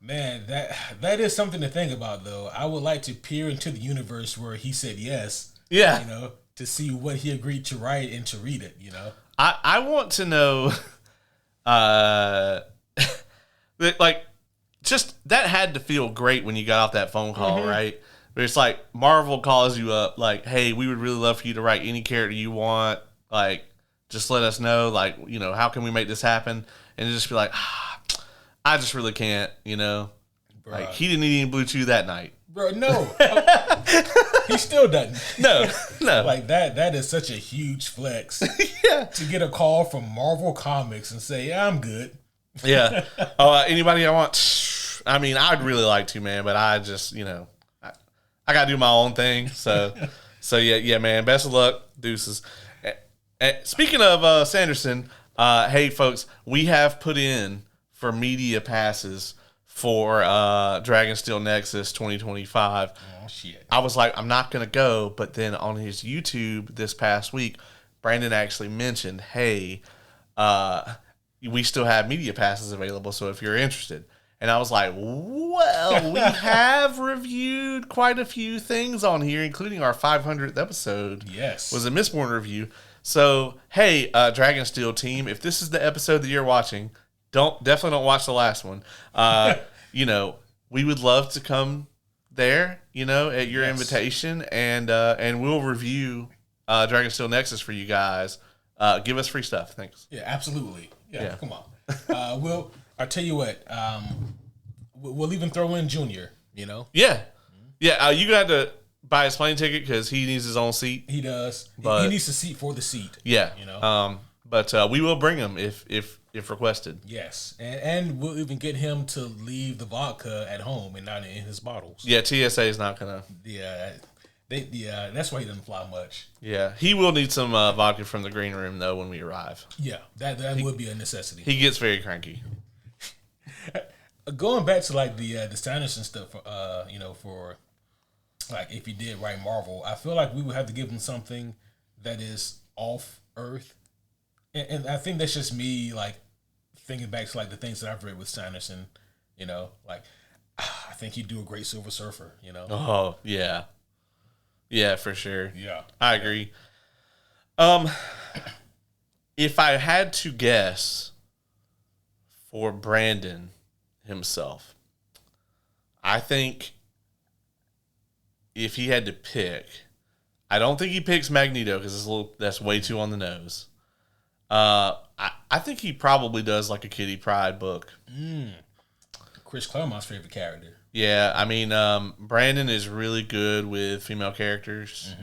man, that is something to think about though. I would like to peer into the universe where he said yes. Yeah. To see what he agreed to write and to read it. I want to know, like, just that had to feel great when you got off that phone call, right? But it's like Marvel calls you up, like, "Hey, we would really love for you to write any character you want. Like, just let us know, like, how can we make this happen?" And just be like, I just really can't, Bruh. Like, he didn't eat any Blue Chew that night. Bro, no. He still doesn't. No. Like, that is such a huge flex. Yeah. To get a call from Marvel Comics and say, "Yeah, I'm good." Yeah. Anybody I want? I mean, I'd really like to, man, but I just, I got to do my own thing. So yeah, man, best of luck. Deuces. Speaking of Sanderson, hey folks, we have put in for media passes for Dragonsteel Nexus 2025. Oh shit! I was like, I'm not gonna go, but then on his YouTube this past week, Brandon actually mentioned, hey, we still have media passes available, so if you're interested. And I was like, well, we have reviewed quite a few things on here, including our 500th episode. Yes. Was a Mistborn review. So, hey, Dragonsteel team, if this is the episode that you're watching, definitely don't watch the last one. We would love to come there, at your invitation, and we'll review Dragonsteel Nexus for you guys. Give us free stuff. Thanks. Yeah, absolutely. Yeah. Come on. I'll tell you what. We'll even throw in Junior. Yeah. Yeah. You got to buy his plane ticket because he needs his own seat. He does. But he needs a seat for the seat. Yeah. But we will bring him if requested. Yes, and we'll even get him to leave the vodka at home and not in his bottles. Yeah. TSA is not gonna. Yeah. That's why he doesn't fly much. Yeah, he will need some vodka from the green room though when we arrive. Yeah, that would be a necessity. He gets very cranky. Going back to like the Sanderson stuff, for like if he did write Marvel, I feel like we would have to give him something that is off Earth, and I think that's just me like thinking back to like the things that I've read with Sanderson. I think he'd do a great Silver Surfer. Oh yeah. Yeah, for sure. Yeah. I agree. If I had to guess for Brandon himself, I think if he had to pick, I don't think he picks Magneto because that's way too on the nose. I think he probably does like a Kitty Pryde book. Chris Claremont's favorite character. Yeah, I mean, Brandon is really good with female characters,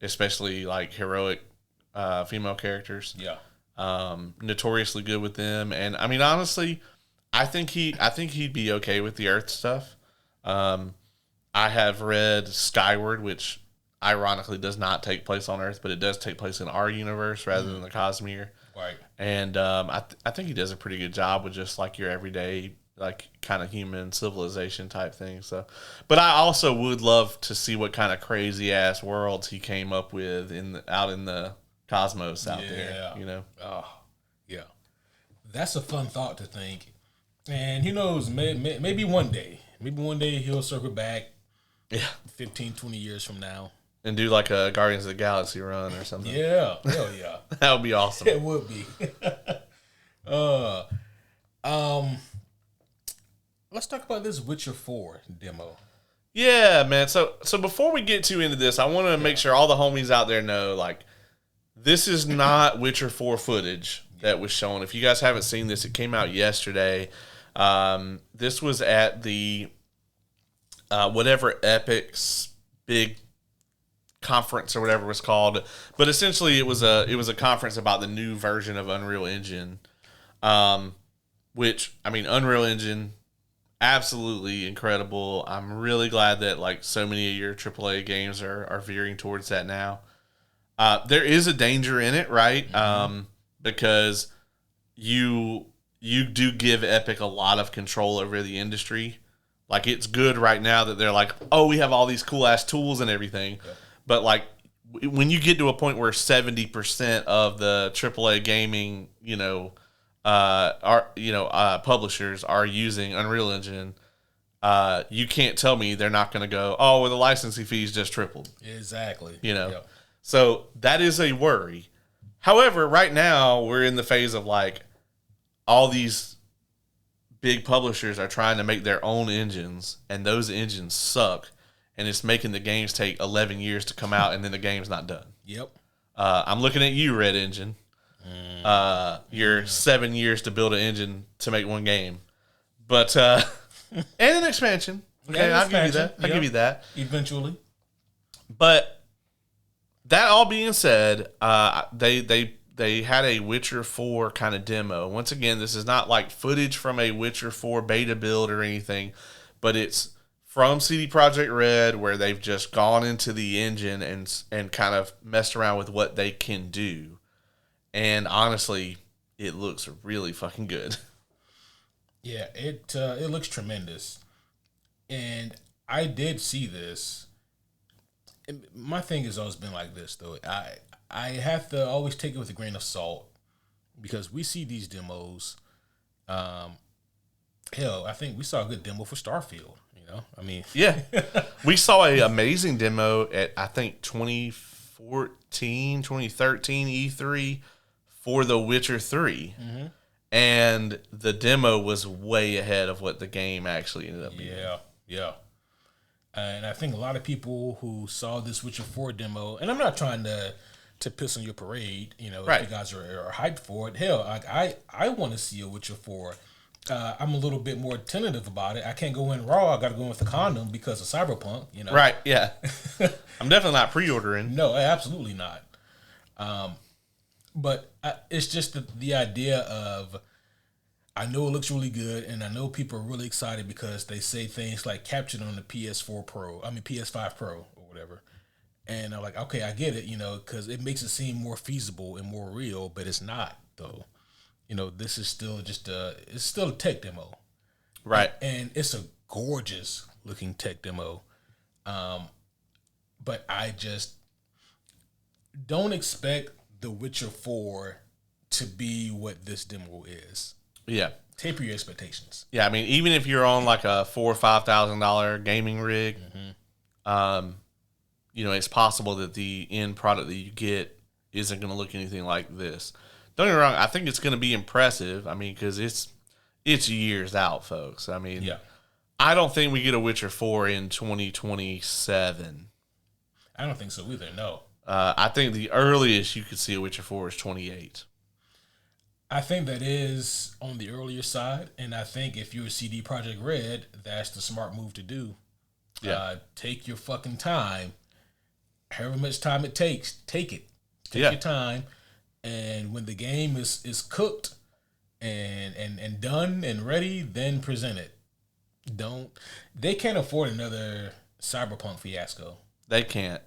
especially like heroic female characters. Yeah, notoriously good with them, and I mean, honestly, I think he'd be okay with the Earth stuff. I have read Skyward, which ironically does not take place on Earth, but it does take place in our universe rather than the Cosmere. Right, and I think he does a pretty good job with just like your everyday, like kind of human civilization type thing. So, but I also would love to see what kind of crazy ass worlds he came up with out in the cosmos out there. Oh, yeah, that's a fun thought to think. And who knows? Maybe one day he'll circle back. Yeah, 15, 20 years from now. And do like a Guardians of the Galaxy run or something. Yeah, hell yeah, that would be awesome. It would be. Let's talk about this Witcher 4 demo. Yeah, man. So before we get too into this, I want to make sure all the homies out there know, like, this is not Witcher 4 footage that was shown. If you guys haven't seen this, it came out yesterday. This was at the whatever Epic's big conference or whatever it was called, but essentially it was a conference about the new version of Unreal Engine, which, I mean, Unreal Engine, absolutely incredible. I'm really glad that like so many of your AAA games are veering towards that now. There is a danger in it, right? Because you do give Epic a lot of control over the industry. Like, it's good right now that they're like, oh, we have all these cool ass tools and everything. Yeah. But like, when you get to a point where 70% of the AAA gaming, publishers are using Unreal Engine, you can't tell me they're not going to go, oh, well, the licensing fees just tripled. Exactly. Yep. So that is a worry. However, right now we're in the phase of like all these big publishers are trying to make their own engines, and those engines suck, and it's making the games take 11 years to come out, and then the game's not done. Yep. I'm looking at you, Red Engine. You're 7 years to build an engine to make one game, but and an expansion. Okay, I'll give you that. I'll give you that eventually. But that all being said, they had a Witcher 4 kind of demo. Once again, this is not like footage from a Witcher 4 beta build or anything, but it's from CD Projekt Red, where they've just gone into the engine and kind of messed around with what they can do. And honestly, it looks really fucking good. Yeah, it looks tremendous. And I did see this. And my thing has always been like this, though. I have to always take it with a grain of salt because we see these demos. Hell, I think we saw a good demo for Starfield. I mean, yeah, we saw an amazing demo at I think 2013 E3 for The Witcher 3. Mm-hmm. And the demo was way ahead of what the game actually ended up being. Yeah. And I think a lot of people who saw this Witcher 4 demo, and I'm not trying to piss on your parade, right. If you guys are hyped for it. Hell, I want to see a Witcher 4. I'm a little bit more tentative about it. I can't go in raw. I got to go in with a condom because of Cyberpunk, Right, yeah. I'm definitely not pre-ordering. No, absolutely not. But it's just the idea of, I know it looks really good, and I know people are really excited because they say things like captured on the PS5 Pro, or whatever. And I'm like, okay, I get it, because it makes it seem more feasible and more real, but it's not, though. This is still it's still a tech demo. Right. And it's a gorgeous looking tech demo. But I just don't expect The Witcher 4 to be what this demo is. Yeah. Taper your expectations. Yeah, I mean, even if you're on like a $4,000 or $5,000 gaming rig, it's possible that the end product that you get isn't going to look anything like this. Don't get me wrong, I think it's going to be impressive. I mean, because it's years out, folks. I mean, yeah. I don't think we get a Witcher 4 in 2027. I don't think so either, no. I think the earliest you could see a Witcher 4 is 28. I think that is on the earlier side, and I think if you're a CD Projekt Red, that's the smart move to do. Yeah. Take your fucking time. However much time it takes, take it. Take your time. And when the game is cooked and done and ready, then present it. They can't afford another Cyberpunk fiasco. They can't.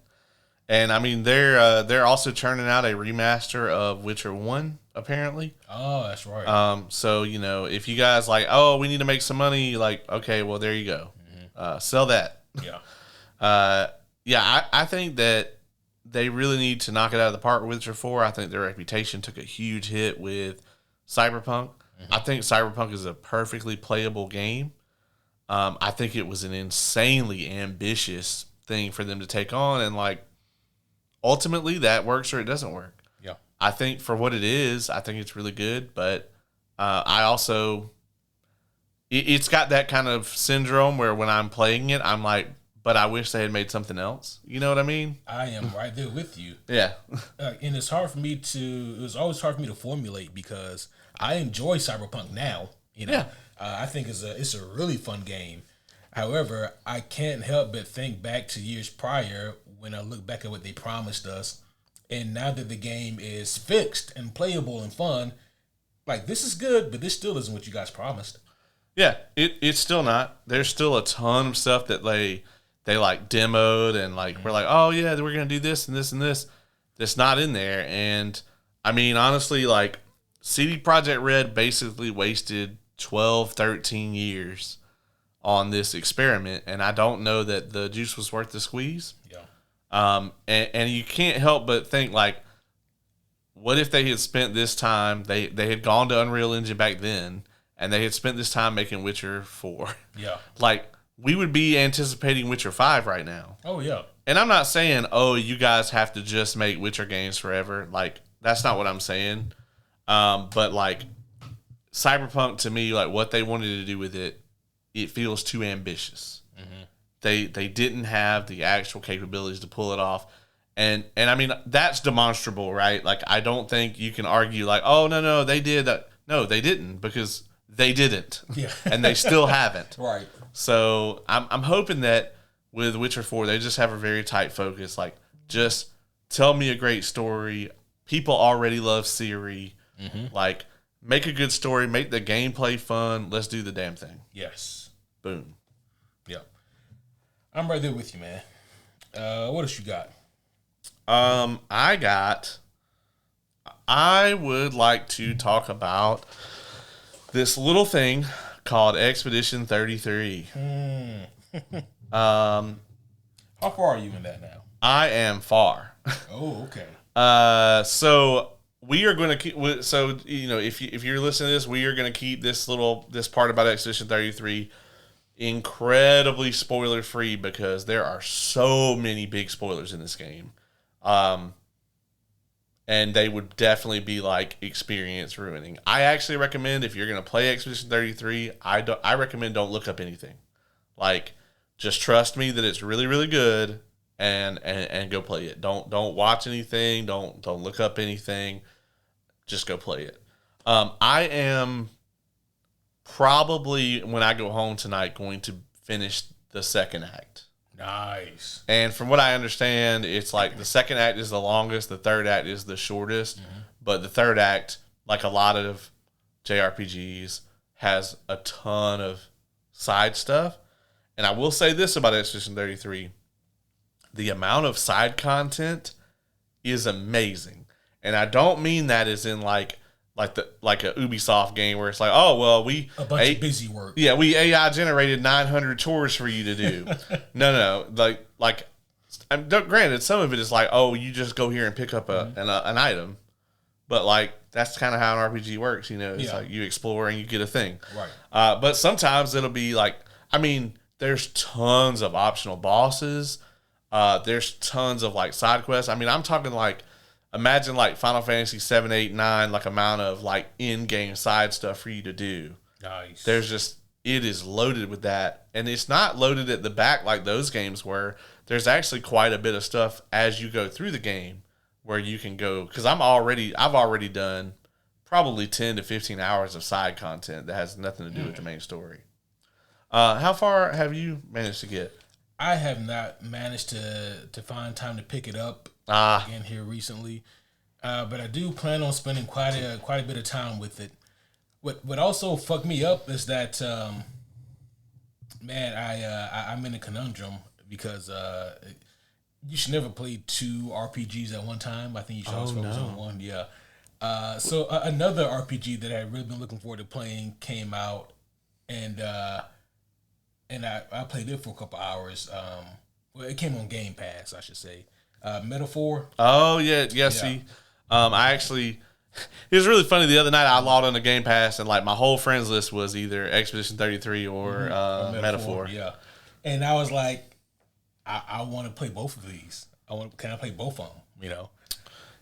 And I mean they're also turning out a remaster of Witcher 1 apparently. Oh, that's right. So if you guys like, oh, we need to make some money, like, okay, well there you go. Sell that. Yeah. I think that they really need to knock it out of the park with Witcher 4. I think their reputation took a huge hit with Cyberpunk. I think Cyberpunk is a perfectly playable game. I think it was an insanely ambitious thing for them to take on, and like ultimately that works or it doesn't work. Yeah. I think for what it is, I think it's really good, but I also it's got that kind of syndrome where when I'm playing it, I'm like, but I wish they had made something else. You know what I mean? I am right there with you. Yeah. And it's hard for me it was always hard for me to formulate because I enjoy Cyberpunk now. Yeah. I think it's a really fun game. However, I can't help but think back to years prior when I look back at what they promised us. And now that the game is fixed and playable and fun, like this is good, but this still isn't what you guys promised. Yeah, it's still not. There's still a ton of stuff that they like demoed and like we're like, oh yeah, we're gonna do this and this and this. That's not in there. And I mean, honestly, like CD Projekt Red basically wasted 12, 13 years on this experiment, and I don't know that the juice was worth the squeeze. Yeah. And you can't help but think like, what if they had spent this time? They had gone to Unreal Engine back then, and they had spent this time making Witcher 4. Yeah. Like, we would be anticipating Witcher 5 right now. Oh, yeah. And I'm not saying, oh, you guys have to just make Witcher games forever. Like, that's not what I'm saying. But, like, Cyberpunk, to me, like, what they wanted to do with it, it feels too ambitious. Mm-hmm. They didn't have the actual capabilities to pull it off. And I mean, that's demonstrable, right? Like, I don't think you can argue, like, oh, no, they did that. No, they didn't, because they didn't. Yeah. And they still haven't. Right. So I'm hoping that with Witcher 4, they just have a very tight focus. Like, just tell me a great story. People already love Ciri. Mm-hmm. Like, make a good story. Make the gameplay fun. Let's do the damn thing. Yes. Boom. Yeah. I'm right there with you, man. What else you got? I would like to talk about this little thing called Expedition 33. How far are you in that now? I am far. Oh, okay. So we are going to keep. So if you're listening to this, we are going to keep this part about Expedition 33 incredibly spoiler free because there are so many big spoilers in this game. And they would definitely be like experience ruining. I actually recommend if you're going to play Expedition 33, I recommend don't look up anything. Like, just trust me that it's really, really good and go play it. Don't watch anything. Don't look up anything. Just go play it. I am probably, when I go home tonight, going to finish the second act. Nice. And from what I understand, it's like the second act is the longest, the third act is the shortest, but the third act, like a lot of JRPGs, has a ton of side stuff. And I will say this about Expedition 33. The amount of side content is amazing. And I don't mean that as in like a Ubisoft game where it's like, oh, well, a bunch of busy work. Yeah, we AI generated 900 chores for you to do. No. Granted, some of it is like, oh, you just go here and pick up an item. But, like, that's kind of how an RPG works, It's like you explore and you get a thing. Right. But sometimes it'll be like, there's tons of optional bosses. There's tons of, like, side quests. I'm talking, like, imagine like Final Fantasy 7, 8, 9, like amount of like in-game side stuff for you to do. Nice. It is loaded with that. And it's not loaded at the back like those games were. There's actually quite a bit of stuff as you go through the game where you can go. Because I've already done probably 10 to 15 hours of side content that has nothing to do with the main story. How far have you managed to get? I have not managed to find time to pick it up again here recently, but I do plan on spending quite a bit of time with it. What also fucked me up is that, I'm in a conundrum because you should never play two RPGs at one time. I think you should always focus on one. Yeah. So another RPG that I had really been looking forward to playing came out, and I played it for a couple hours. It came on Game Pass, I should say. Metaphor. Oh yeah. See, I actually, it was really funny. The other night I logged on the Game Pass and like my whole friends list was either Expedition 33 or Metaphor. Yeah, and I was like, I want to play both of these. Can I play both of them?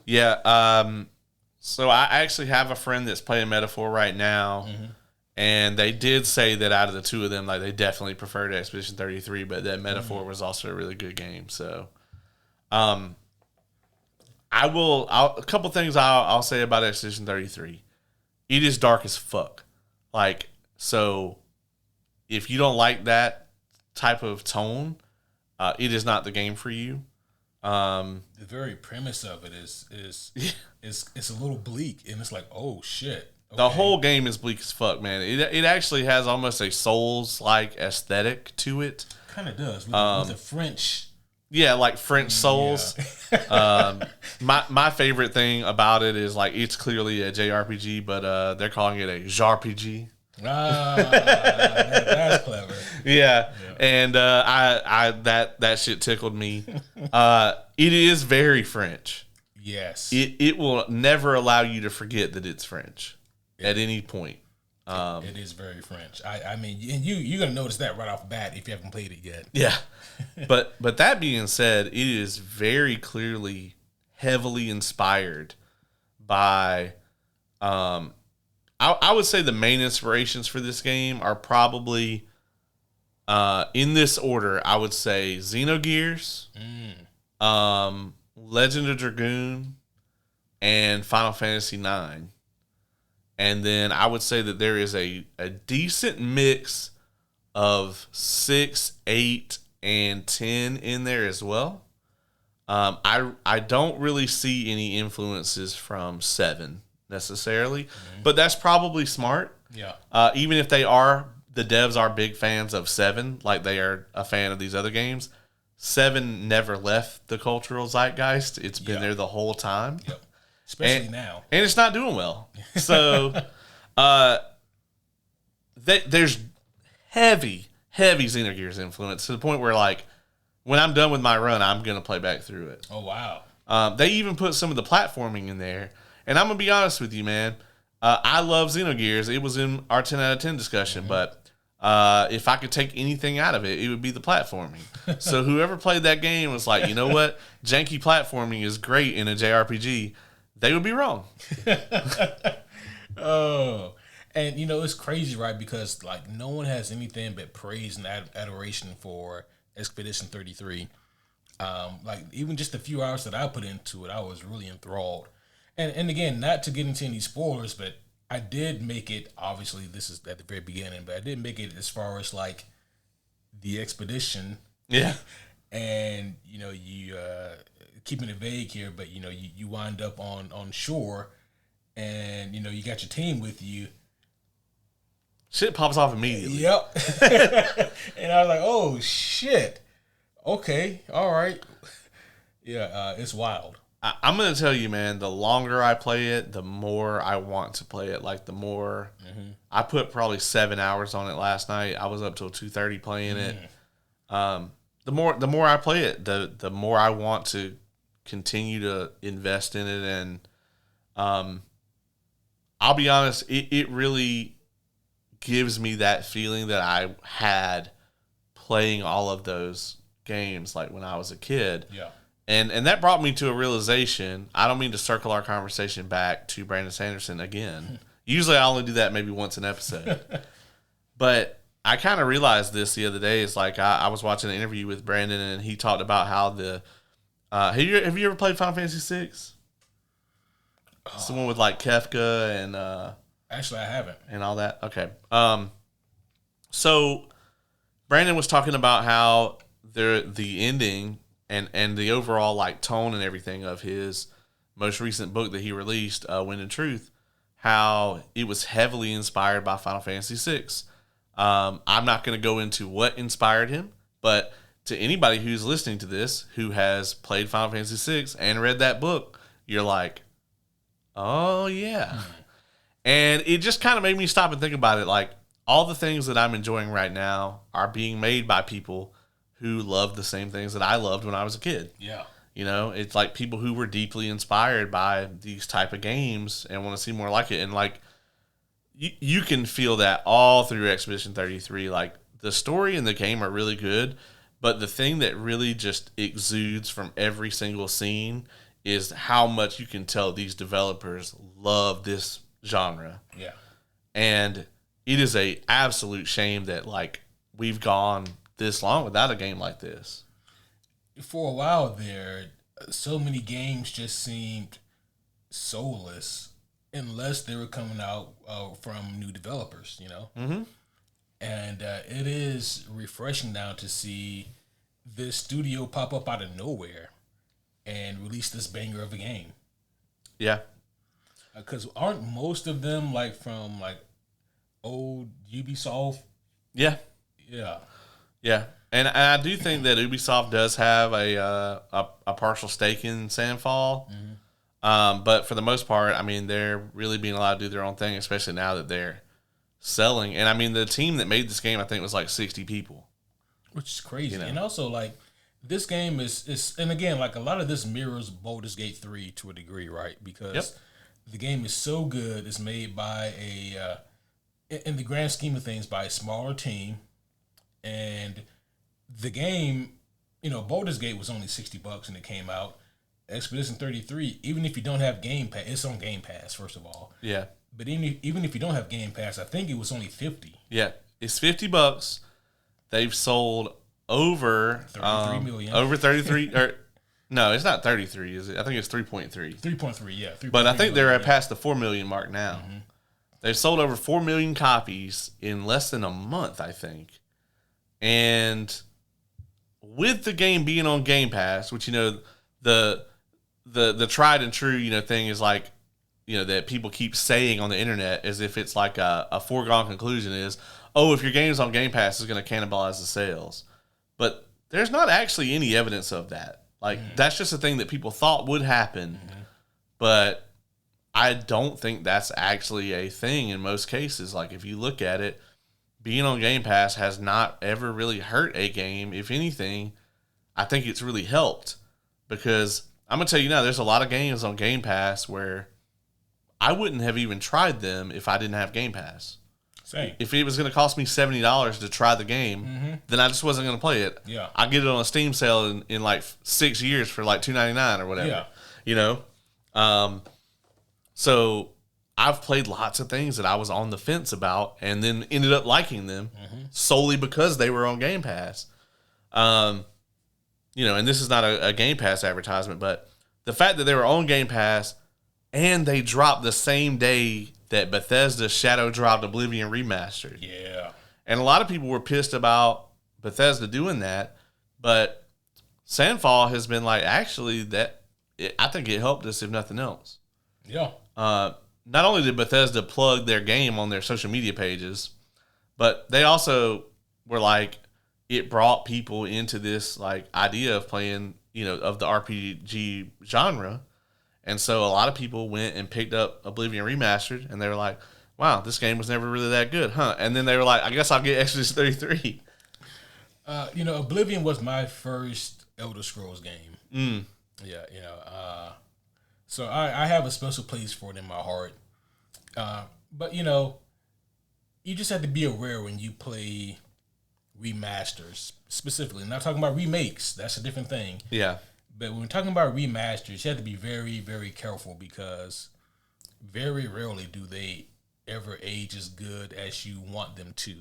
Yeah. So I actually have a friend that's playing Metaphor right now. And they did say that out of the two of them, like they definitely preferred Expedition 33, but that Metaphor was also a really good game. So, a couple things I'll say about Expedition 33. It is dark as fuck. Like, so if you don't like that type of tone, it is not the game for you. The very premise of it is it's a little bleak, and it's like, oh shit. Okay. The whole game is bleak as fuck, man. It actually has almost a Souls-like aesthetic to it. Kind of does. With the French. Yeah, like French Souls. Yeah. My favorite thing about it is like it's clearly a JRPG, but they're calling it a JRPG. That's clever. Yeah. And that shit tickled me. It is very French. Yes. It will never allow you to forget that it's French. At any point. It is very French. I mean, and you're going to notice that right off the bat if you haven't played it yet. Yeah. But that being said, it is very clearly heavily inspired by, I would say the main inspirations for this game are probably, in this order, I would say Xenogears, Legend of Dragoon, and Final Fantasy IX. And then I would say that there is a decent mix of 6, 8, and 10 in there as well. I don't really see any influences from 7 necessarily, but that's probably smart. Yeah. Even if they are the devs are big fans of 7, like they are a fan of these other games. 7 never left the cultural zeitgeist. It's been there the whole time. Yep. Especially now. And it's not doing well. So there's heavy Xenogears influence to the point where, like, when I'm done with my run, I'm going to play back through it. Oh, wow. They even put some of the platforming in there. And I'm going to be honest with you, man. I love Xenogears. It was in our 10 out of 10 discussion, but if I could take anything out of it, it would be the platforming. So whoever played that game was like, you know what? Janky platforming is great in a JRPG. They would be wrong. Oh, and it's crazy, right? Because like no one has anything but praise and adoration for Expedition 33. Like even just a few hours that I put into it, I was really enthralled. And again, not to get into any spoilers, but I did make it. Obviously, this is at the very beginning, but I did make it as far as like the expedition. Yeah. And you keeping it vague here, but you wind up on shore, and you got your team with you. Shit pops off immediately. Yep. And I was like, oh shit. Okay, all right. Yeah, it's wild. I'm going to tell you, man, the longer I play it, the more I want to play it. Like, the more... I put probably 7 hours on it last night. I was up till 2:30 playing it. The more I play it, the more I want to continue to invest in it. And I'll be honest, it really gives me that feeling that I had playing all of those games, like, when I was a kid. Yeah. And that brought me to a realization. I don't mean to circle our conversation back to Brandon Sanderson again. Usually I only do that maybe once an episode. But I kind of realized this the other day. It's like I was watching an interview with Brandon, and he talked about how the... have you ever played Final Fantasy VI? It's the one with like Kefka and... Actually, I haven't. And all that? Okay. So Brandon was talking about how the ending... And the overall like tone and everything of his most recent book that he released, Wind and Truth, how it was heavily inspired by Final Fantasy VI. I'm not going to go into what inspired him, but to anybody who's listening to this who has played Final Fantasy VI and read that book, you're like, oh yeah. And it just kind of made me stop and think about it. Like, all the things that I'm enjoying right now are being made by people who loved the same things that I loved when I was a kid. Yeah. It's like people who were deeply inspired by these type of games and want to see more like it. And like, you can feel that all through Expedition 33. Like, the story and the game are really good, but the thing that really just exudes from every single scene is how much you can tell these developers love this genre. Yeah. And it is a absolute shame that like we've gone this long without a game like this. For a while there, so many games just seemed soulless unless they were coming out from new developers, Mm-hmm. And it is refreshing now to see this studio pop up out of nowhere and release this banger of a game. Yeah. Because aren't most of them like from like old Ubisoft? Yeah. Yeah. Yeah, and I do think that Ubisoft does have a partial stake in Sandfall, but for the most part, I mean, they're really being allowed to do their own thing, especially now that they're selling. And I mean, the team that made this game, I think, was like 60 people, which is crazy. And also, like, this game is, and again, like a lot of this mirrors Baldur's Gate 3 to a degree, right? Because the game is so good, it's made by in the grand scheme of things, by a smaller team. And the game, Baldur's Gate was only $60 when it came out. Expedition 33, even if you don't have Game Pass, it's on Game Pass, first of all. Yeah. But even if you don't have Game Pass, I think it was only $50. Yeah, it's $50. They've sold over 33 million. Over 33, or no, it's not 33, is it? I think it's 3.3. 3.3, yeah. 3.3 but I think they're million, past the 4 million mark now. Mm-hmm. They've sold over 4 million copies in less than a month, I think. And with the game being on Game Pass, which, the tried and true, thing is like, that people keep saying on the internet as if it's like a foregone conclusion is, oh, if your game's on Game Pass, it's going to cannibalize the sales. But there's not actually any evidence of that. Like, that's just a thing that people thought would happen. But I don't think that's actually a thing in most cases. Like, if you look at it, being on Game Pass has not ever really hurt a game. If anything, I think it's really helped. Because I'm going to tell you now, there's a lot of games on Game Pass where I wouldn't have even tried them if I didn't have Game Pass. Same. If it was going to cost me $70 to try the game, then I just wasn't going to play it. Yeah. I get it on a Steam sale in like 6 years for like $2.99 or whatever. Yeah. You know? So I've played lots of things that I was on the fence about and then ended up liking them solely because they were on Game Pass. You know, and this is not a Game Pass advertisement, but the fact that they were on Game Pass and they dropped the same day that Bethesda Shadow dropped Oblivion Remastered. Yeah. And a lot of people were pissed about Bethesda doing that, but Sandfall has been like, actually, I think it helped us if nothing else. Yeah. Not only did Bethesda plug their game on their social media pages, but they also were like, it brought people into this like idea of playing, you know, of the RPG genre. And so a lot of people went and picked up Oblivion Remastered, and they were like, wow, this game was never really that good, huh? And then they were like, I guess I'll get Exodus 33. You know, Oblivion was my first Elder Scrolls game. Yeah, you know, so I have a special place for it in my heart. But, you know, you just have to be aware when you play remasters, specifically. Not talking about remakes. That's a different thing. Yeah. But when we're talking about remasters, you have to be very, very careful because very rarely do they ever age as good as you want them to.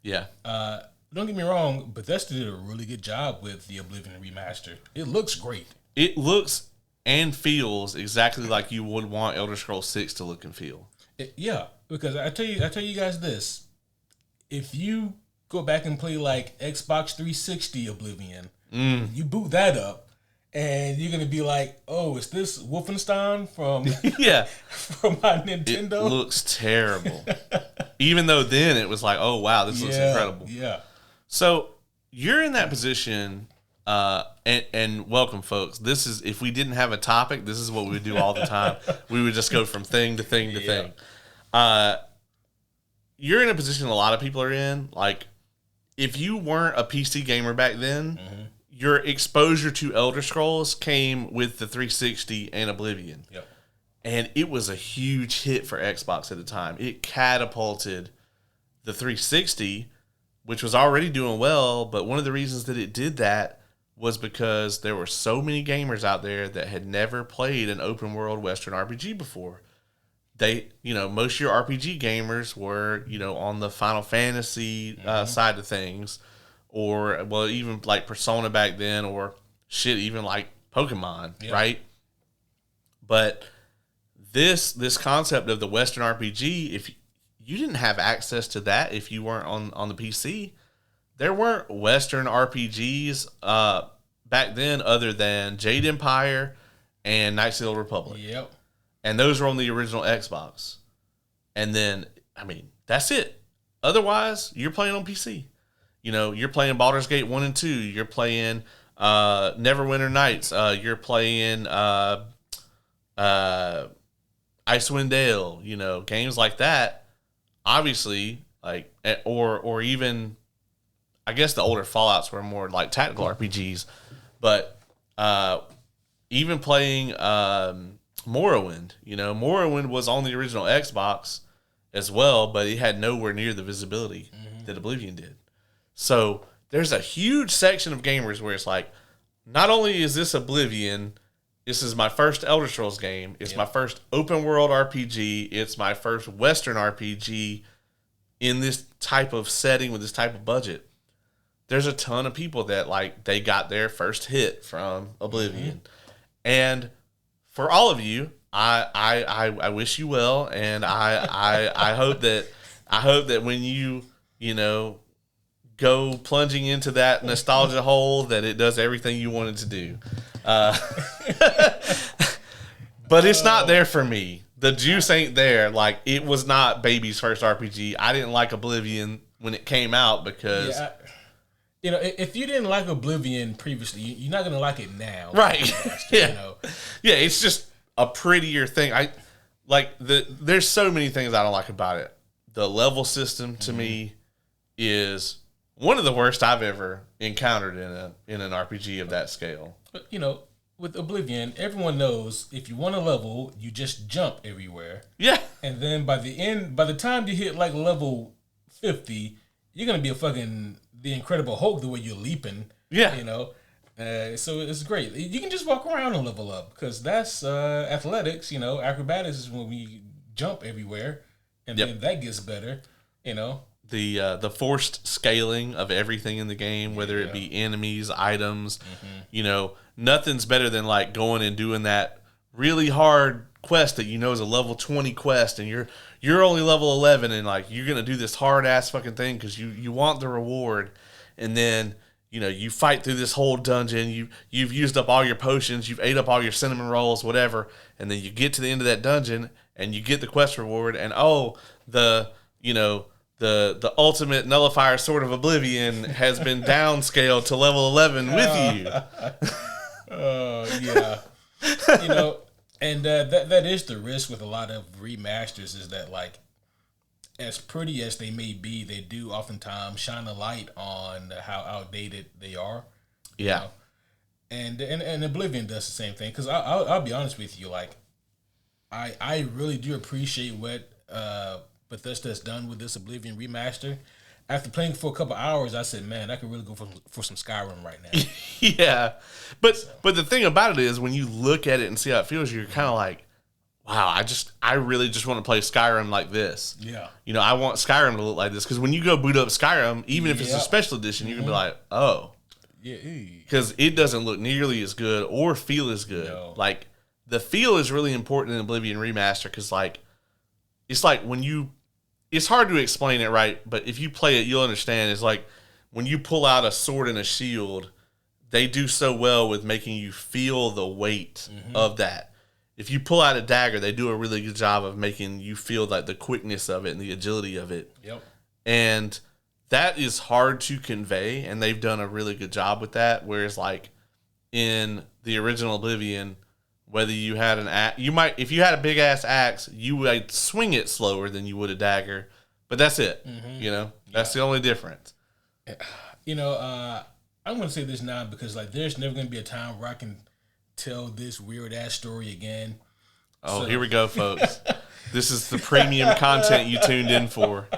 Yeah. Don't get me wrong, Bethesda did a really good job with the Oblivion remaster. It looks great. It looks and feels exactly like you would want Elder Scrolls 6 to look and feel. Yeah, because I tell you guys this: if you go back and play like Xbox 360 Oblivion, you boot that up, and you're gonna be like, "Oh, is this Wolfenstein from from my Nintendo?" It looks terrible. Even though then it was like, "Oh wow, this looks incredible." Yeah. So you're in that position, and welcome, folks. This is, if we didn't have a topic, this is what we would do all the time. We would just go from thing to thing to thing. You're in a position a lot of people are in. Like, if you weren't a PC gamer back then, your exposure to Elder Scrolls came with the 360 and Oblivion. Yep. And it was a huge hit for Xbox at the time. It catapulted the 360, which was already doing well, but one of the reasons that it did that was because there were so many gamers out there that had never played an open world Western RPG before. They, you know, most of your RPG gamers were, you know, on the Final Fantasy side of things, or, well, even like Persona back then, or shit, even like Pokemon, right? But this concept of the Western RPG, if you didn't have access to that, if you weren't on the PC, there weren't Western RPGs back then other than Jade Empire and Knights of the Old Republic. Yep. And those were on the original Xbox. And then, I mean, that's it. Otherwise, you're playing on PC. You know, you're playing Baldur's Gate 1 and 2. You're playing Neverwinter Nights. You're playing Icewind Dale. You know, games like that. Obviously, like, or even, I guess the older Fallouts were more like tactical RPGs. But even playing Morrowind, you know, Morrowind was on the original Xbox as well, but it had nowhere near the visibility that Oblivion did. So there's a huge section of gamers where it's like, not only is this Oblivion, this is my first Elder Scrolls game, it's my first open world RPG, it's my first Western RPG in this type of setting with this type of budget. There's a ton of people that, like, they got their first hit from Oblivion. And for all of you, I wish you well, and I hope that when you know, go plunging into that nostalgia hole, that it does everything you want it to do. But it's not there for me. The juice ain't there. Like, it was not baby's first RPG. I didn't like Oblivion when it came out because if you didn't like Oblivion previously, you're not gonna like it now, right? Yeah, yeah, it's just a prettier thing. There's so many things I don't like about it. The level system to me is one of the worst I've ever encountered in an RPG of that scale. But, with Oblivion, everyone knows if you want a level, you just jump everywhere. Yeah. And then by the time you hit like level 50, you're gonna be the Incredible Hulk the way you're leaping. Yeah. So it's great. You can just walk around and level up because that's athletics. Acrobatics is when we jump everywhere, and then that gets better. The forced scaling of everything in the game, whether it be enemies, items, nothing's better than like going and doing that really hard quest that is a level 20 quest, and you're only level 11, and like you're gonna do this hard ass fucking thing because you want the reward, and then you fight through this whole dungeon. You've used up all your potions, you've ate up all your cinnamon rolls, whatever, and then you get to the end of that dungeon and you get the quest reward, and the ultimate nullifier Sword of Oblivion has been downscaled to level 11 with you. Yeah. And that is the risk with a lot of remasters, is that like, as pretty as they may be, they do oftentimes shine a light on how outdated they are. Yeah. And Oblivion does the same thing, because I'll be honest with you, like I really do appreciate what Bethesda's done with this Oblivion remaster. After playing for a couple hours, I said, man, I could really go for some Skyrim right now. Yeah. But the thing about it is, when you look at it and see how it feels, you're kind of like, wow, I really just want to play Skyrim like this. Yeah. I want Skyrim to look like this. Because when you go boot up Skyrim, even if it's a special edition, you're going to be like, oh. Yeah. Because it doesn't look nearly as good or feel as good. No. Like, the feel is really important in Oblivion Remaster, because, like, it's like when you... It's hard to explain it right, but if you play it, you'll understand. It's like when you pull out a sword and a shield, they do so well with making you feel the weight of that. If you pull out a dagger, they do a really good job of making you feel like the quickness of it and the agility of it. Yep. And that is hard to convey, and they've done a really good job with that. Whereas, like, in the original Oblivion, whether you had if you had a big ass axe, you would swing it slower than you would a dagger, but that's it. That's the only difference. I'm going to say this now because, like, there's never going to be a time where I can tell this weird ass story again. Oh, here we go, folks. This is the premium content you tuned in for.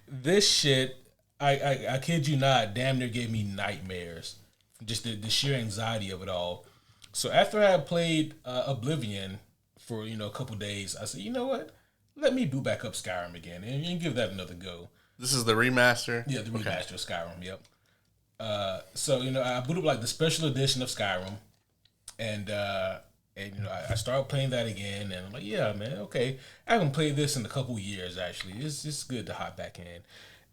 This shit, I kid you not, damn near gave me nightmares. Just the sheer anxiety of it all. So after I had played Oblivion for, a couple days, I said, you know what? Let me boot back up Skyrim again and give that another go. This is the remaster? Yeah, the remaster of Skyrim, yep. So I booted up like the special edition of Skyrim, and I started playing that again, and I'm like, yeah, man, okay. I haven't played this in a couple years, actually. It's good to hop back in.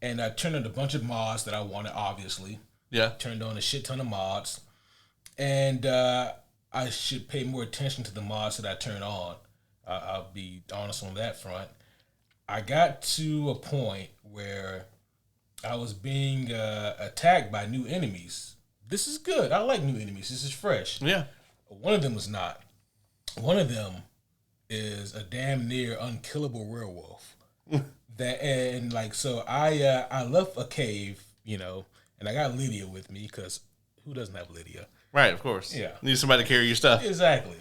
And I turned on a bunch of mods that I wanted, obviously. Yeah. Turned on a shit ton of mods. And I should pay more attention to the mods that I turn on. I'll be honest on that front. I got to a point where I was being attacked by new enemies. This is good. I like new enemies. This is fresh. Yeah. One of them is not. One of them is a damn near unkillable werewolf. So I left a cave, and I got Lydia with me, because who doesn't have Lydia? Right, of course. Yeah. Need somebody to carry your stuff. Exactly.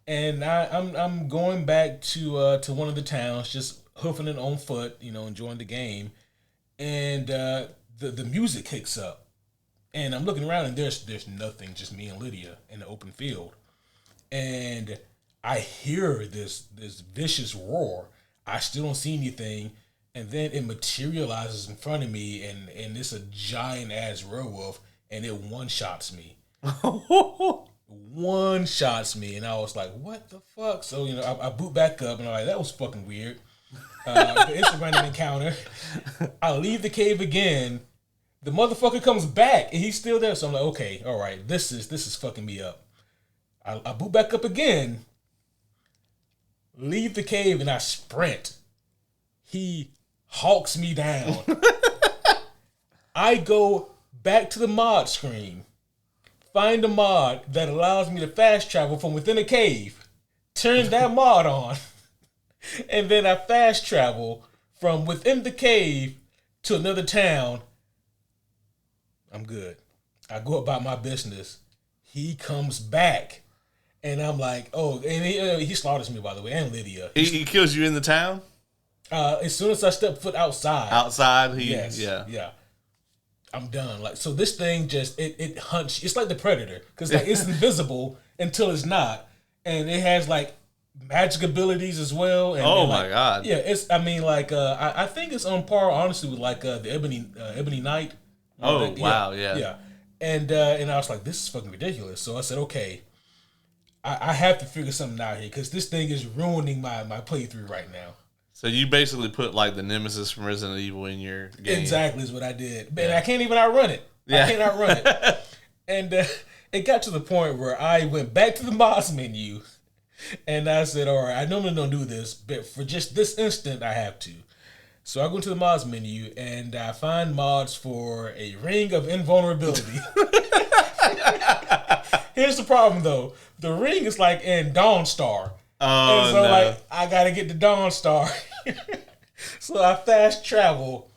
And I'm going back to one of the towns, just hoofing it on foot, enjoying the game. And the music kicks up. And I'm looking around, and there's nothing, just me and Lydia in the open field. And I hear this vicious roar. I still don't see anything. And then it materializes in front of me, and it's a giant ass werewolf, and it one-shots me. One-shots me, and I was like, what the fuck? So, I boot back up, and I'm like, that was fucking weird. It's a random encounter. I leave the cave again. The motherfucker comes back, and he's still there. So I'm like, okay, all right, this is fucking me up. I boot back up again, leave the cave, and I sprint. He hawks me down. I go back to the mod screen, find a mod that allows me to fast travel from within a cave, turn that mod on, and then I fast travel from within the cave to another town. I'm good. I go about my business. He comes back, and I'm like, oh, and he slaughters me, by the way, and Lydia. He kills you in the town? As soon as I step foot outside. Outside? Yeah. I'm done. Like, so this thing just, it hunts. It's like the Predator, because like it's invisible until it's not, and it has like magic abilities as well. And, my God. Yeah, it's, I mean, like, I think it's on par, honestly, with like the Ebony Knight. Wow, yeah. Yeah. And I was like, this is fucking ridiculous. So I said, okay, I have to figure something out here, because this thing is ruining my playthrough right now. So you basically put like the nemesis from Resident Evil in your game. Exactly is what I did. And I can't even outrun it. Yeah. I can't outrun it. And it got to the point where I went back to the mods menu, and I said, all right, I normally don't do this, but for just this instant, I have to. So I go into the mods menu, and I find mods for a ring of invulnerability. Here's the problem, though. The ring is like in Dawnstar. Oh, and so, no. like, I got to get to Dawnstar. So I fast travel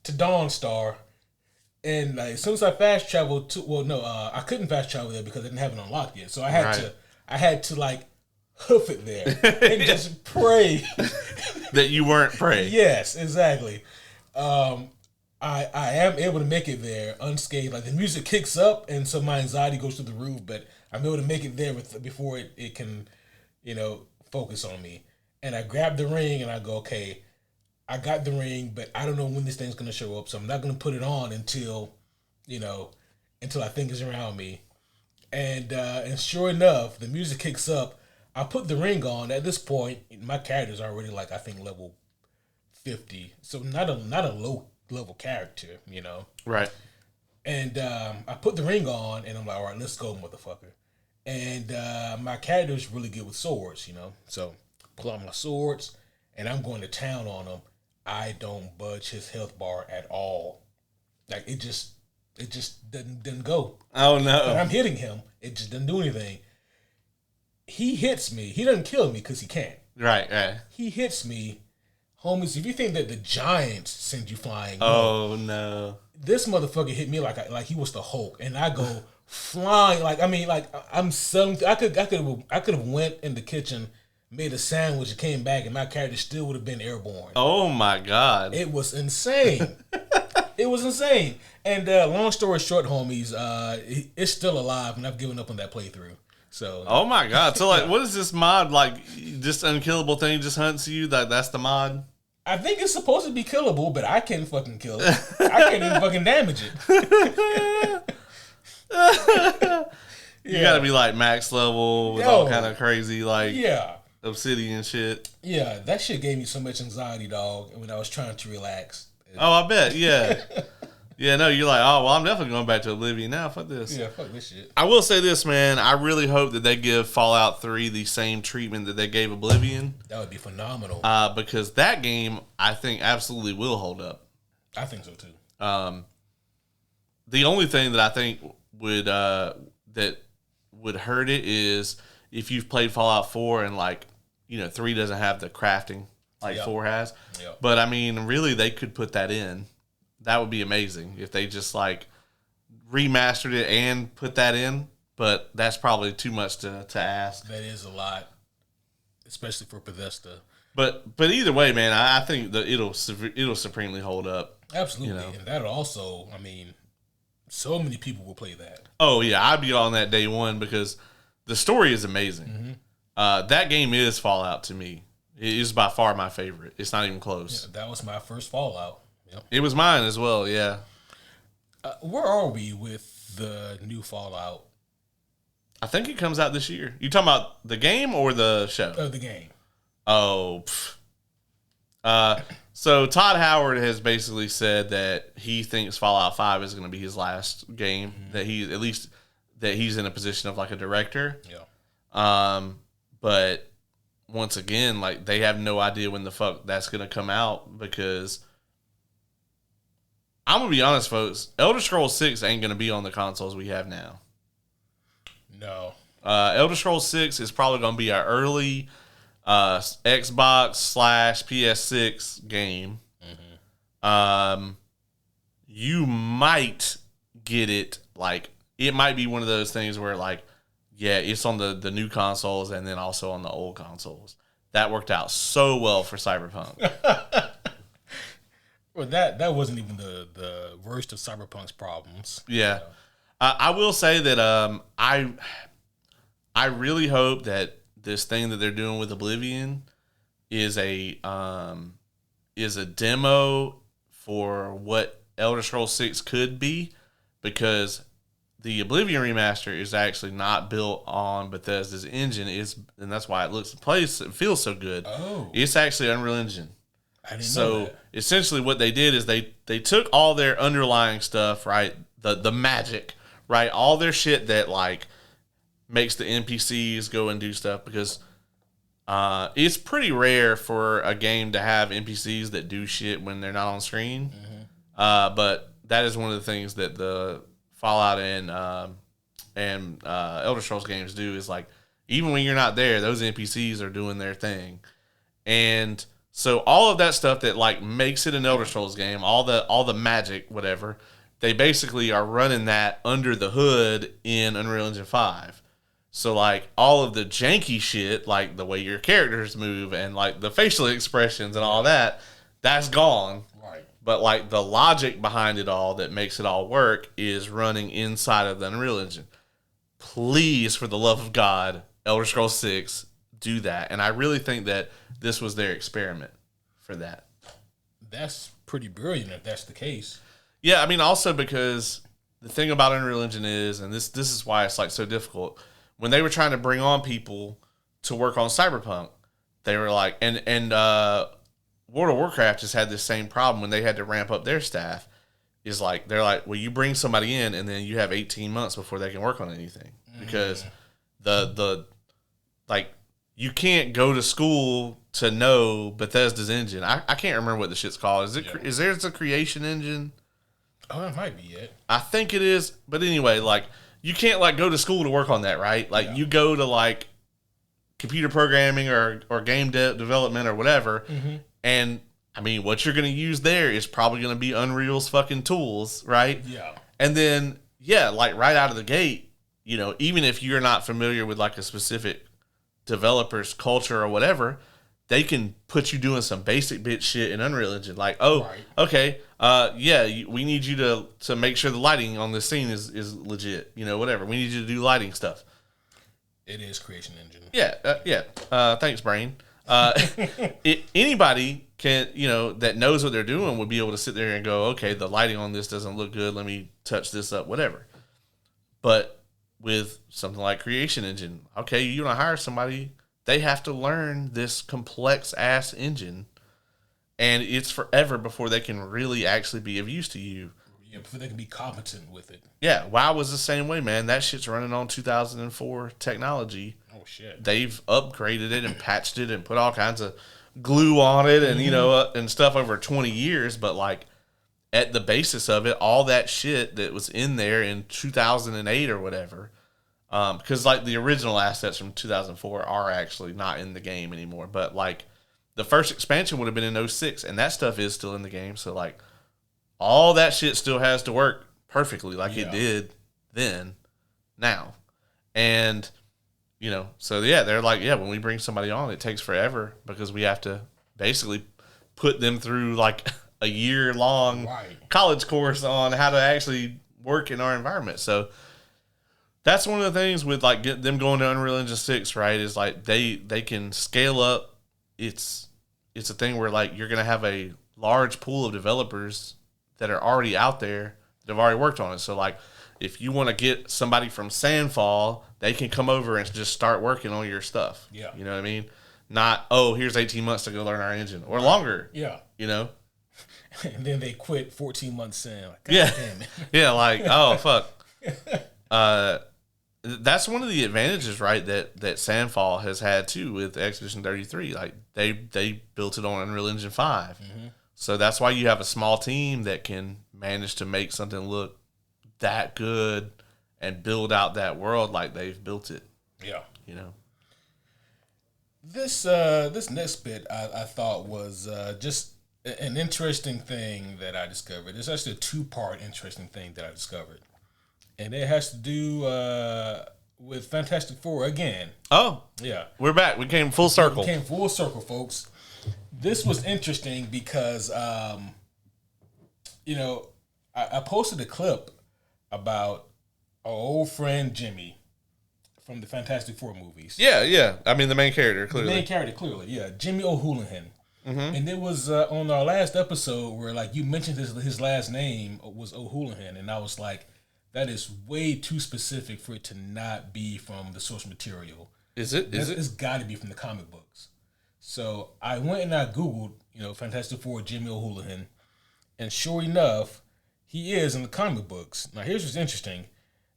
to Dawnstar. And like, as soon as I fast traveled to, I couldn't fast travel there because I didn't have it unlocked yet. So I had to like hoof it there and just pray that you weren't prey. Yes, exactly. I am able to make it there unscathed. Like, the music kicks up, and so my anxiety goes through the roof. But I'm able to make it there before it can, focus on me. And I grab the ring, and I go, okay, I got the ring, but I don't know when this thing's gonna show up, so I'm not gonna put it on until I think it's around me. And sure enough, the music kicks up. I put the ring on. At this point, my character's already like, I think, level 50. So not a low level character, Right. And I put the ring on, and I'm like, all right, let's go, motherfucker. And my character's really good with swords, So pull out my swords, and I'm going to town on him. I don't budge his health bar at all. Like, it just didn't go. Oh, no. But I'm hitting him. It just didn't do anything. He hits me. He doesn't kill me because he can't. Right. He hits me. Homies, if you think that the Giants send you flying, oh, no. This motherfucker hit me like he was the Hulk, and I go flying. I'm something. I could have went in the kitchen, made a sandwich, and came back, and my character still would have been airborne. Oh my God! It was insane. It was insane. And long story short, homies, it's still alive, and I've given up on that playthrough. So. Oh my God! So like, what is this mod like? This unkillable thing just hunts you? That's the mod? I think it's supposed to be killable, but I can't fucking kill it. I can't even fucking damage it. You gotta be like max level with all kind of crazy obsidian shit. Yeah, that shit gave me so much anxiety, dog, when I was trying to relax. Oh, I bet, yeah. Yeah, no, you're like, oh, well, I'm definitely going back to Oblivion now. Fuck this. Yeah, fuck this shit. I will say this, man. I really hope that they give Fallout 3 the same treatment that they gave Oblivion. That would be phenomenal. Because that game, I think, absolutely will hold up. I think so, too. The only thing that I think would hurt it is if you've played Fallout 4 and 3 doesn't have the crafting like 4 has. Yep. But I mean, really, they could put that in. That would be amazing if they just remastered it and put that in. But that's probably too much to ask. That is a lot, especially for Bethesda. But either way, man, I think that it'll supremely hold up. Absolutely, and that'll also, I mean, so many people will play that. Oh yeah, I'd be on that day one because the story is amazing. Mm-hmm. That game is Fallout to me. It is by far my favorite. It's not even close. Yeah, that was my first Fallout. Yep. It was mine as well. Yeah. Where are we with the new Fallout? I think it comes out this year. You talking about the game or the show? The game. Oh. So Todd Howard has basically said that he thinks Fallout 5 is going to be his last game. Mm-hmm. That he's in a position of a director. Yeah. But once again, they have no idea when the fuck that's going to come out because I'm gonna be honest, folks. Elder Scrolls 6 ain't gonna be on the consoles we have now. No. Elder Scrolls 6 is probably gonna be our early Xbox/PS6 game. Mm-hmm. You might get it, like, it might be one of those things where, like, yeah, it's on the new consoles and then also on the old consoles. That worked out so well for Cyberpunk. Well, that wasn't even the worst of Cyberpunk's problems. Yeah. I will say that I really hope that this thing that they're doing with Oblivion is a demo for what Elder Scrolls 6 could be, because the Oblivion remaster is actually not built on Bethesda's engine, and that's why it feels so good. Oh. It's actually Unreal Engine. I didn't know that. So essentially what they did is they took all their underlying stuff, right? The magic, right? All their shit that, like, makes the NPCs go and do stuff, because it's pretty rare for a game to have NPCs that do shit when they're not on screen. Mm-hmm. But that is one of the things that the Fallout and Elder Scrolls games do, is, like, even when you're not there, those NPCs are doing their thing. And so all of that stuff that, like, makes it an Elder Scrolls game, all the magic, whatever, they basically are running that under the hood in Unreal Engine 5. So, like, all of the janky shit, like the way your characters move and, like, the facial expressions and all that, that's gone. Right. But, like, the logic behind it all that makes it all work is running inside of the Unreal Engine. Please, for the love of God, Elder Scrolls 6, do that. And I really think that this was their experiment for that. That's pretty brilliant if that's the case. Yeah, I mean, also because the thing about Unreal Engine is, and this is why it's, like, so difficult, when they were trying to bring on people to work on Cyberpunk, they were like, and World of Warcraft just had this same problem when they had to ramp up their staff. Is like, they're like, well, you bring somebody in and then you have 18 months before they can work on anything, because the like, you can't go to school to know Bethesda's engine. I can't remember what the shit's called. Is there a creation engine? Oh, it might be it. I think it is, but anyway, like, you can't, like, go to school to work on that, right? Like, you go to, like, computer programming or game development or whatever, and, I mean, what you're going to use there is probably going to be Unreal's fucking tools, right? Yeah. And then, yeah, like, right out of the gate, you know, even if you're not familiar with, like, a specific developer's culture or whatever, they can put you doing some basic bitch shit in Unreal Engine. Like, okay, we need you to make sure the lighting on this scene is legit. You know, whatever. We need you to do lighting stuff. It is Creation Engine. Yeah. Thanks, brain. Anybody can, you know, that knows what they're doing would be able to sit there and go, okay, the lighting on this doesn't look good. Let me touch this up, whatever. But with something like Creation Engine, okay, you want to hire somebody, they have to learn this complex ass engine, and it's forever before they can really actually be of use to you. Yeah, before they can be competent with it. Yeah, WoW was the same way, man. That shit's running on 2004 technology. Oh shit. They've upgraded it and patched it and put all kinds of glue on it and, you know, and stuff over 20 years, but, like, at the basis of it, all that shit that was in there in 2008 or whatever, because, like, the original assets from 2004 are actually not in the game anymore. But, like, the first expansion would have been in '06, and that stuff is still in the game. So, like, all that shit still has to work perfectly like it did then, now. And, you know, so, yeah, they're like, yeah, when we bring somebody on, it takes forever because we have to basically put them through, like, a year-long college course on how to actually work in our environment. So that's one of the things with, like, them going to Unreal Engine 6, right, is, like, they can scale up. It's a thing where, like, you're going to have a large pool of developers that are already out there that have already worked on it. So, like, if you want to get somebody from Sandfall, they can come over and just start working on your stuff. Yeah. You know what I mean? Not, oh, here's 18 months to go learn our engine. Or longer. Yeah. You know? And then they quit 14 months in. Like, yeah. Damn it. Yeah, like, oh, fuck. That's one of the advantages, right, that Sandfall has had, too, with Expedition 33. Like, they built it on Unreal Engine 5, So that's why you have a small team that can manage to make something look that good and build out that world like they've built it. Yeah. You know. This next bit I thought was just an interesting thing that I discovered. It's actually a 2-part interesting thing that I discovered. And it has to do with Fantastic Four again. Oh. Yeah. We're back. We came full circle. We came full circle, folks. This was interesting because, you know, I posted a clip about our old friend Jimmy from the Fantastic Four movies. Yeah. I mean, the main character, clearly. The main character, clearly, yeah. Jimmy O'Houlihan. Mm-hmm. And it was on our last episode where, like, you mentioned his last name was O'Houlihan, and I was like, that is way too specific for it to not be from the source material. Is it? It's got to be from the comic books. So I went and I Googled, Fantastic Four Jimmy O'Houlihan, and sure enough, he is in the comic books. Now, here's what's interesting.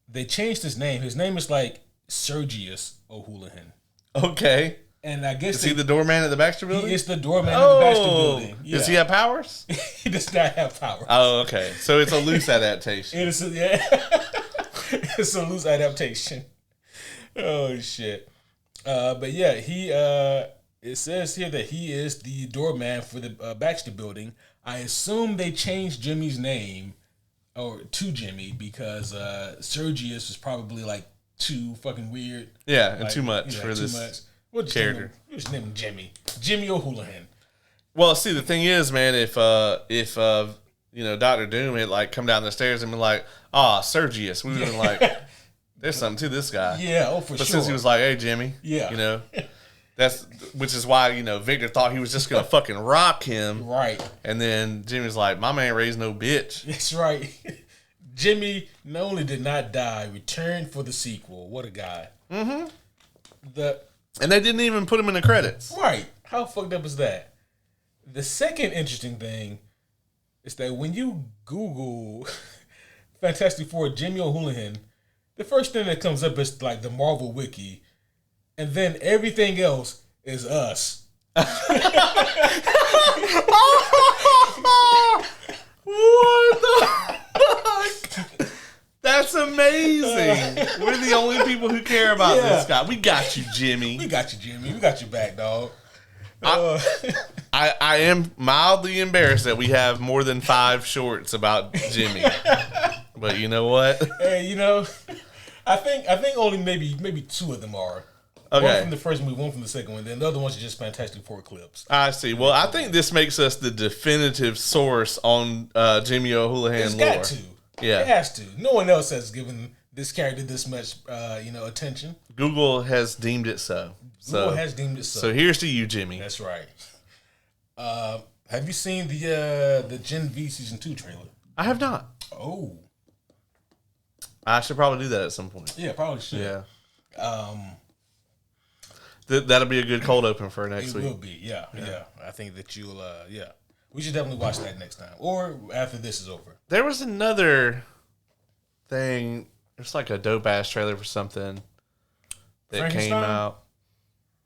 They changed his name. His name is like Sergius O'Houlihan. Okay. And I guess is he the doorman at the Baxter Building? He is the doorman at the Baxter Building. Yeah. Does he have powers? He does not have powers. Oh, okay. So it's a loose adaptation. It's a loose adaptation. Oh shit. But yeah, he it says here that he is the doorman for the Baxter Building. I assume they changed Jimmy's name to Jimmy because Sergius was probably like too fucking weird. Yeah, and too much for this character. Just name him Jimmy. Jimmy O'Houlihan. Well, see, the thing is, man, if Dr. Doom had like come down the stairs and been like, Sergius, we would have been like, there's something to this guy. Yeah, for sure. But since he was like, hey, Jimmy, which is why, Victor thought he was just going to fucking rock him. Right. And then Jimmy's like, my man raised no bitch. That's right. Jimmy not only did not die, returned for the sequel. What a guy. Mm-hmm. And they didn't even put him in the credits. Right. How fucked up is that? The second interesting thing is that when you Google Fantastic Four Jimmy O'Houlihan, the first thing that comes up is like the Marvel Wiki, and then everything else is us. What the fuck? That's amazing. We're the only people who care about this guy. We got you, Jimmy. We got you, Jimmy. We got your back, dog. I am mildly embarrassed that we have more than 5 shorts about Jimmy. But you know what? Hey, I think only maybe 2 of them are. Okay. One from the first movie, one from the second one. Then the other ones are just Fantastic Four clips. I see. Well, I think this makes us the definitive source on Jimmy O'Houlihan it's lore. Got to. Yeah. It has to. No one else has given this character this much, attention. Google has deemed it so. Google has deemed it so. So here's to you, Jimmy. That's right. Have you seen the Gen V Season 2 trailer? I have not. Oh. I should probably do that at some point. Yeah, probably should. Yeah. That'll be a good cold open for next week. It will be, yeah. I think that you'll, we should definitely watch that next time. Or after this is over. There was another thing. There's like a dope-ass trailer for something that came out.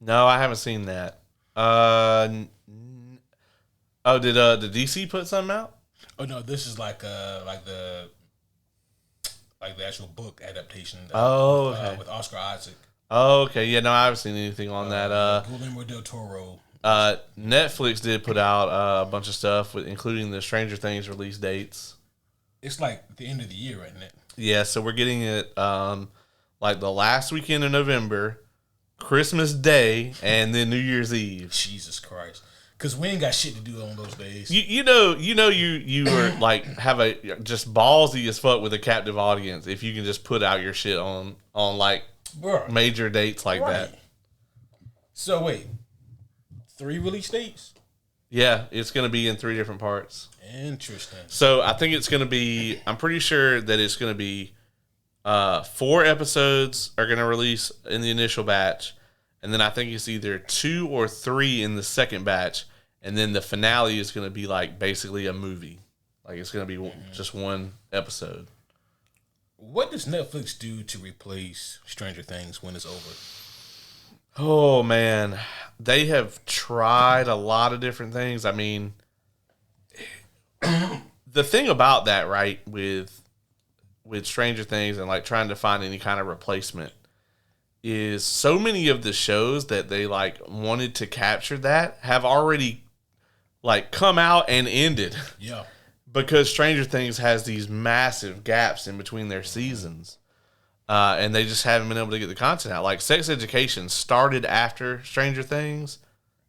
No, I haven't seen that. Did DC put something out? Oh, no, this is like the actual book adaptation. With Oscar Isaac. Oh, okay. Yeah, no, I haven't seen anything on that. Guillermo del Toro. Netflix did put out a bunch of stuff, including the Stranger Things release dates. It's like the end of the year, isn't it? Yeah, so we're getting it like the last weekend of November, Christmas Day, and then New Year's Eve. Jesus Christ. Because we ain't got shit to do on those days. You were like have a just ballsy as fuck with a captive audience if you can just put out your shit on like major dates like that. So wait, 3 release dates? Yeah, it's going to be in 3 different parts. Interesting. So I think it's going to be. I'm pretty sure that it's going to be 4 episodes are going to release in the initial batch, and then I think it's either 2 or 3 in the second batch. And then the finale is going to be like basically a movie. Like it's going to be just one episode. What does Netflix do to replace Stranger Things when it's over? Oh, man. They have tried a lot of different things. I mean, the thing about that, right, with Stranger Things and like trying to find any kind of replacement is so many of the shows that they like wanted to capture that have already like come out and ended. Yeah. Because Stranger Things has these massive gaps in between their seasons. And they just haven't been able to get the content out. Like Sex Education started after Stranger Things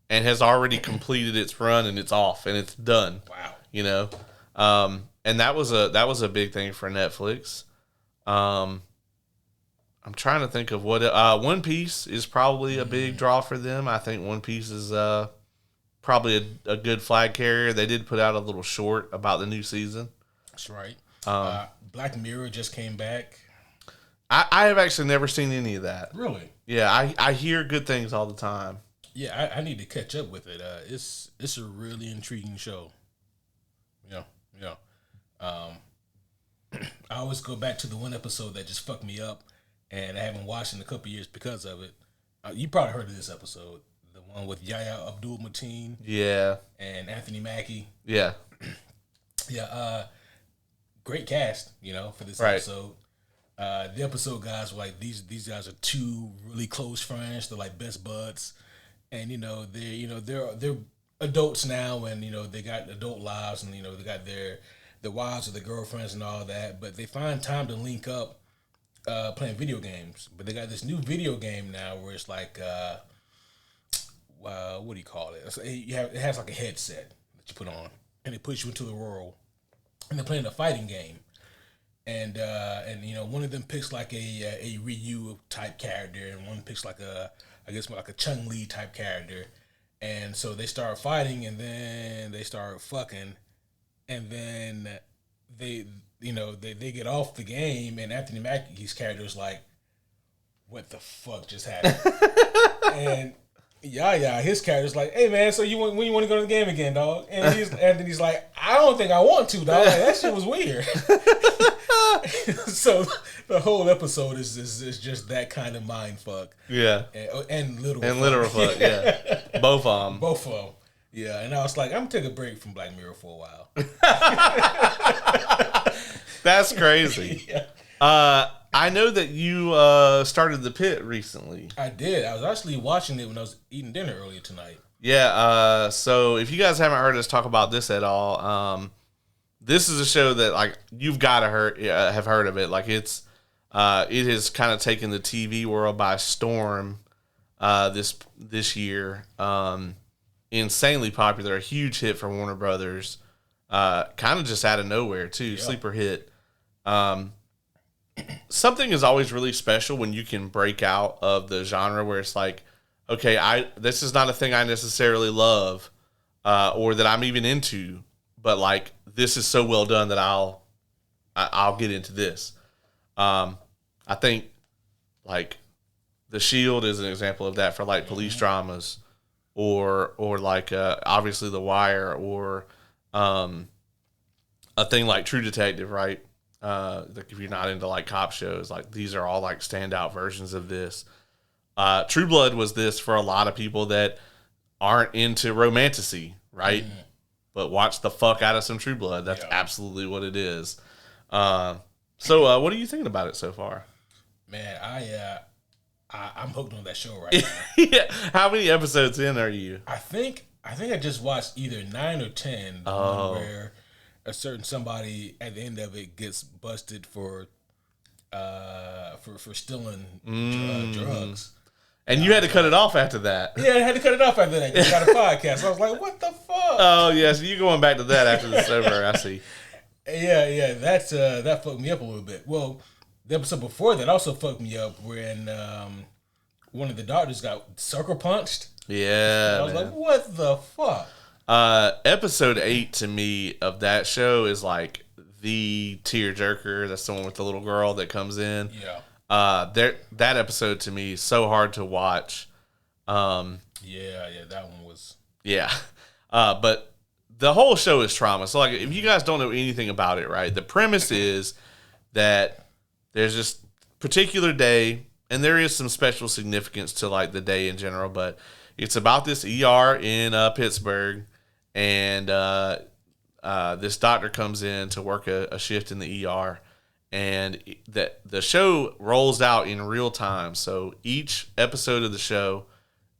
and has already completed its run and it's off and it's done. Wow. You know? And that was a big thing for Netflix. I'm trying to think of what One Piece is probably a big draw for them. I think One Piece is probably a good flag carrier. They did put out a little short about the new season. That's right. Black Mirror just came back. I have actually never seen any of that. Really? Yeah, I hear good things all the time. Yeah, I need to catch up with it. It's a really intriguing show. Yeah. I always go back to the one episode that just fucked me up, and I haven't watched in a couple years because of it. You probably heard of this episode, the one with Yahya Abdul-Mateen. Yeah. And Anthony Mackie. Yeah. Yeah. Great cast, for this episode. The episode guys were like these guys are two really close friends. They're like best buds, and they're adults now, and they got adult lives, and they got their wives or their girlfriends and all that. But they find time to link up, playing video games. But they got this new video game now where it's like, what do you call it? It has like a headset that you put on, and it puts you into the world, and they're playing a fighting game. And one of them picks like a Ryu type character, and one picks like a Chun-Li type character, and so they start fighting, and then they start fucking, and then they get off the game, and Anthony Mackie's character is like, what the fuck just happened? And his character's like, hey man, so when you want to go to the game again, dog? And Anthony's like, I don't think I want to, dog. Like, that shit was weird. So the whole episode is just that kind of mind fuck. Yeah. And literal and literal fuck. Yeah. Both of them. Yeah. And I was like, I'm gonna take a break from Black Mirror for a while. That's crazy. Yeah. I know that you started The Pit recently. I did. I was actually watching it when I was eating dinner earlier tonight. Yeah. So if you guys haven't heard us talk about this at all, this is a show that like you've got to have heard of it. Like it has kind of taken the TV world by storm this year. Insanely popular, a huge hit for Warner Brothers. Kind of just out of nowhere too, yeah. Sleeper hit. Something is always really special when you can break out of the genre where it's like, okay, this is not a thing I necessarily love or that I'm even into, but like this is so well done that I'll get into this. I think like The Shield is an example of that for like police dramas, or like obviously The Wire, or a thing like True Detective, right? Like if you're not into like cop shows, like these are all like standout versions of this. True Blood was this for a lot of people that aren't into romantasy, right? But watch the fuck out of some True Blood. That's absolutely what it is. So what are you thinking about it so far? Man, I'm hooked on that show right now. Yeah. How many episodes in are you? I think I just watched either 9 or 10. One where a certain somebody at the end of it gets busted for stealing drugs. And you had to cut it off after that. Yeah, I had to cut it off after that. You got a podcast. I was like, what the fuck? Oh, yeah. So you're going back to that after this over. I see. Yeah. That fucked me up a little bit. Well, the episode before that also fucked me up when one of the doctors got sucker punched. Yeah. And I was like, what the fuck? Episode 8 to me of that show is like the tearjerker. That's the one with the little girl that comes in. Yeah. That episode to me is so hard to watch. Yeah, that one was. Yeah. But the whole show is trauma. So like, if you guys don't know anything about it, right? The premise is that there's this particular day, and there is some special significance to like the day in general, but it's about this ER in Pittsburgh, and this doctor comes in to work a shift in the ER, and the show rolls out in real time. So each episode of the show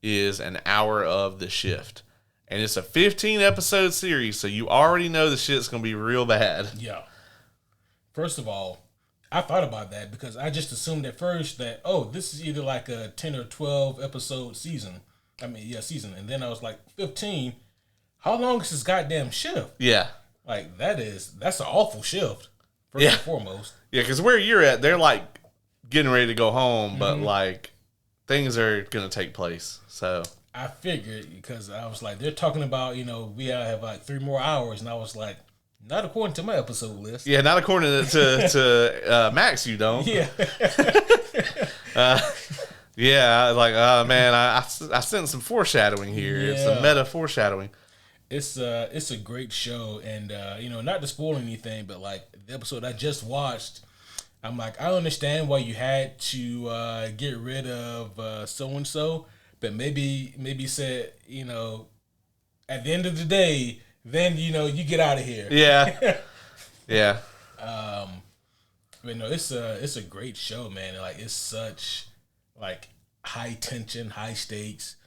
is an hour of the shift. And it's a 15-episode series, so you already know the shit's going to be real bad. Yeah. First of all, I thought about that because I just assumed at first that, this is either like a 10 or 12 episode season. Season. And then I was like, 15? How long is this goddamn shift? Yeah. Like, that's an awful shift, first and foremost. Yeah, because where you're at, they're like getting ready to go home, but like things are going to take place, so... I figured because I was like, they're talking about, we have like 3 more hours. And I was like, not according to my episode list. Yeah, not according to Max, you don't. Yeah. Yeah, like, man, I sensed some foreshadowing here. Yeah. It's some meta foreshadowing. It's a great show. And, not to spoil anything, but like the episode I just watched, I'm like, I understand why you had to get rid of so-and-so. But maybe said, at the end of the day, then, you get out of here. Yeah. Yeah. But no, it's a great show, man. Like, it's such, like, high tension, high stakes.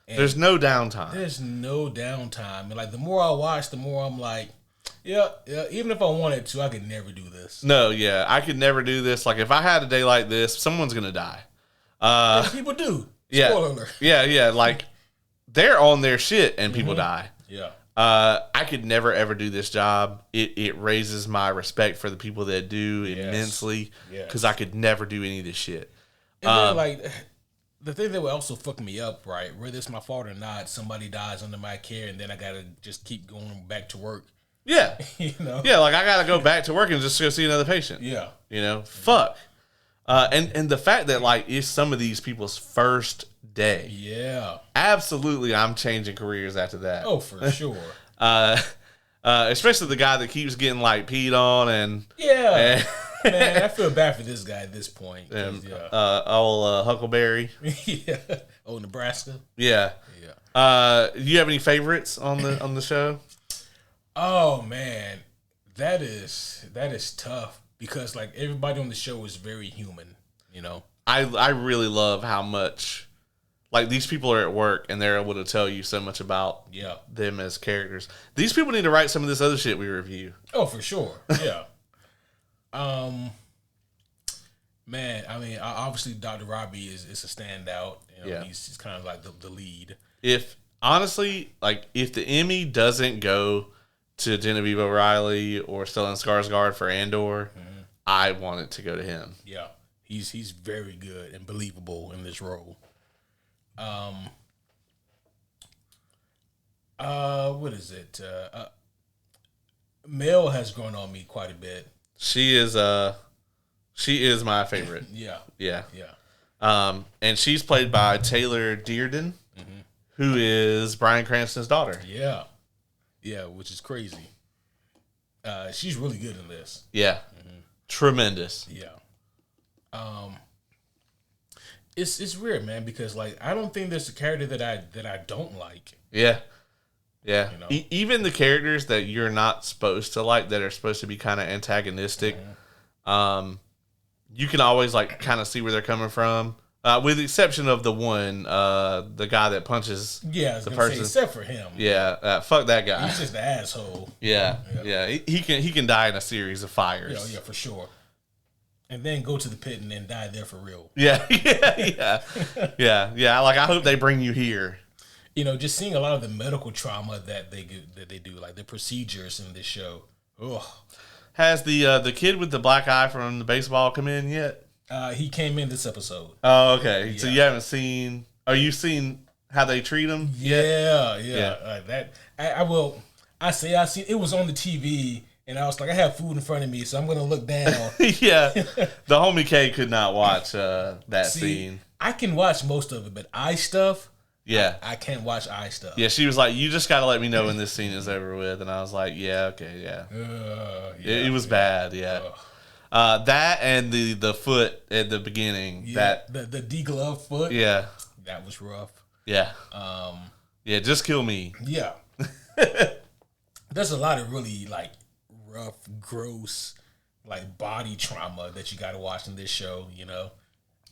There's no downtime. There's no downtime. And, like, the more I watch, the more I'm like, yeah, even if I wanted to, I could never do this. No, yeah, I could never do this. Like, if I had a day like this, someone's going to die. People do. Yeah, spoiler alert. Yeah. Like, they're on their shit and people die. Yeah. I could never ever do this job. It raises my respect for the people that do immensely. Because I could never do any of this shit. And then, like, the thing that would also fuck me up, right? Whether it's my fault or not, somebody dies under my care, and then I gotta just keep going back to work. Yeah. Yeah, like I gotta go back to work and just go see another patient. Yeah. Fuck. And the fact that, like, it's some of these people's first day. Yeah. Absolutely, I'm changing careers after that. Oh, for sure. Especially the guy that keeps getting, like, peed on and... Yeah. Man, I feel bad for this guy at this point. Old Huckleberry. Yeah. Oh, Nebraska. Yeah. Yeah. Do you have any favorites on the show? Oh, man. That is tough. Because, like, everybody on the show is very human, I really love how much, like, these people are at work and they're able to tell you so much about them as characters. These people need to write some of this other shit we review. Oh, for sure. Yeah. Man, I mean, obviously Dr. Robbie is a standout. He's kind of like the lead. If the Emmy doesn't go to Genevieve O'Reilly or Stellan Skarsgård for Andor, I want it to go to him. Yeah, he's very good and believable in this role. What is it? Mel has grown on me quite a bit. She is my favorite. Yeah. And she's played by Taylor Dearden, who is Bryan Cranston's daughter. Yeah, which is crazy. She's really good in this. Yeah. Tremendous. Yeah. It's weird, man, because, like, I don't think there's a character that I don't like. Yeah. Even the characters that you're not supposed to like, that are supposed to be kind of antagonistic, you can always, like, kind of see where they're coming from. With the exception of the one, the guy that punches the person. Except for him. Yeah, fuck that guy. He's just an asshole. Yeah. He can die in a series of fires. Yeah, for sure. And then go to the pit and then die there for real. Yeah. Like, I hope they bring you here. Just seeing a lot of the medical trauma that they do, like the procedures in this show. Ugh. Has the kid with the black eye from the baseball come in yet? He came in this episode. Oh, okay. Yeah. So you haven't seen? Are you seen how they treat him? Yeah. That I seen. It was on the TV, and I was like, I have food in front of me, so I'm gonna look down. Yeah. The homie K could not watch that scene. I can watch most of it, but eye stuff. Yeah. I can't watch eye stuff. Yeah, she was like, you just got to let me know when this scene is over with. And I was like, yeah, okay, yeah. It was bad, yeah. That and the foot at the beginning. Yeah, the degloved foot. Yeah. That was rough. Yeah. Yeah, just kill me. Yeah. there's a lot of really like rough, gross, like body trauma that you got to watch in this show. You know.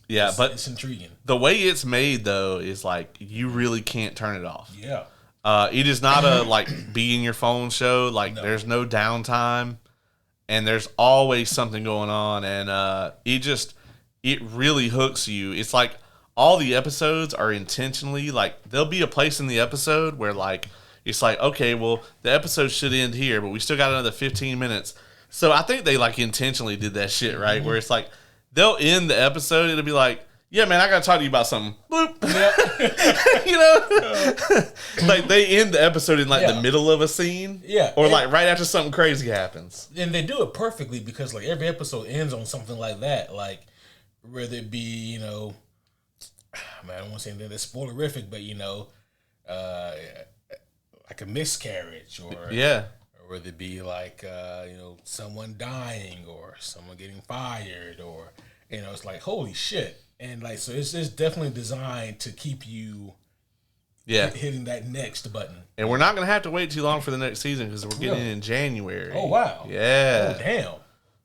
Yeah, but it's intriguing. The way it's made though is like you really can't turn it off. Yeah. It is not a like be in your phone show. Like there's no downtime, and there's always something going on, and it really hooks you. It's like all the episodes are intentionally like there'll be a place in the episode where like it's like okay, well the episode should end here, but we still got another 15 minutes. So I think they like intentionally did that shit right, where it's like they'll end the episode. It'll be like. Yeah, man, I gotta talk to you about something. Bloop. Yeah. You know? Like they end the episode in like the middle of a scene. Yeah. Or like right after something crazy happens. And they do it perfectly because like every episode ends on something like that. Like whether it be, you know, man, I don't want to say anything that's spoilerific, but you know, like a miscarriage or or whether it be like you know, someone dying or someone getting fired or you know, it's like holy shit. And like so, it's definitely designed to keep you, hitting that next button. And we're not gonna have to wait too long for the next season because we're getting in January. Oh wow! Yeah. Oh damn.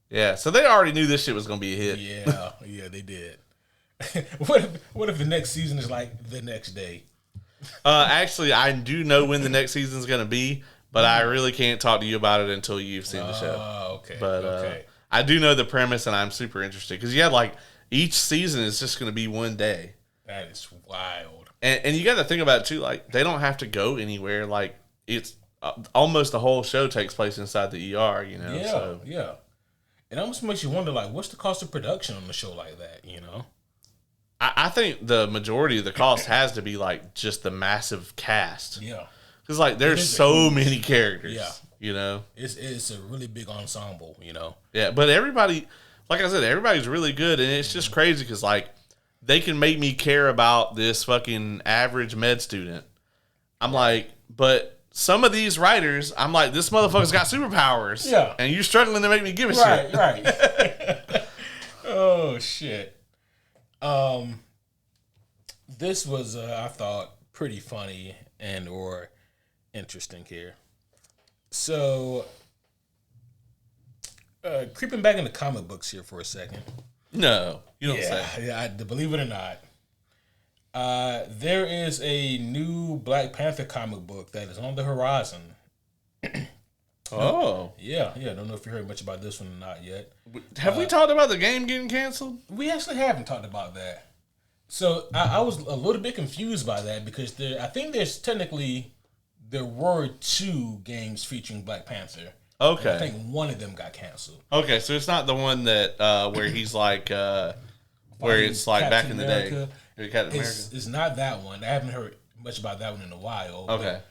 Yeah. So they already knew this shit was gonna be a hit. Yeah, they did. What if the next season is like the next day? Actually, I do know when the next season's gonna be, but I really can't talk to you about it until you've seen the show. Oh, okay. But I do know the premise, and I'm super interested because like. Each season is just going to be one day. That is wild. And you got to think about it, too. Like, they don't have to go anywhere. Like, it's almost the whole show takes place inside the ER, you know? Yeah. It almost makes you wonder, like, what's the cost of production on a show like that, you know? I think the majority of the cost has to be, like, just the massive cast. Yeah. Because, like, there's so many characters. Yeah. You know? It's a really big ensemble, you know? Yeah, but everybody... Like I said, everybody's really good, and it's just crazy because, like, they can make me care about this fucking average med student. I'm like, but some of these writers, I'm like, this motherfucker's got superpowers. Yeah. And you're struggling to make me give a shit. Right. Oh, shit. This was, I thought, pretty funny and or interesting here. So... creeping back into comic books here for a second. No, you don't say. Yeah, believe it or not. There is a new Black Panther comic book that is on the horizon. Oh. Yeah. Don't know if you heard much about this one or not yet. Have we talked about the game getting canceled? We actually haven't talked about that. So I was a little bit confused by that because I think there were 2 games featuring Black Panther. Okay. I think one of them got canceled. Okay, so it's not the one that where he's like where it's like Captain back in America. the day. Captain America. It's not that one. I haven't heard much about that one in a while. Okay.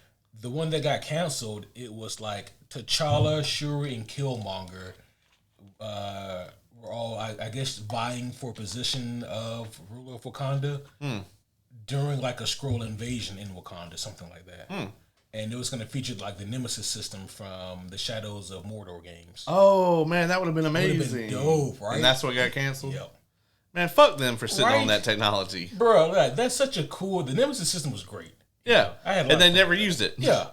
The one that got canceled, it was like T'Challa, Shuri, and Killmonger were all, I guess, vying for position of ruler of Wakanda during like a Skrull invasion in Wakanda, something like that. And it was going to feature like the Nemesis system from the Shadows of Mordor games. Oh man, that would have been amazing. Would have been dope, right? And that's what got canceled. Yep. Man, fuck them for sitting on that technology, bro. That's such a cool. The Nemesis system was great. Yeah, and they never used it. Yeah,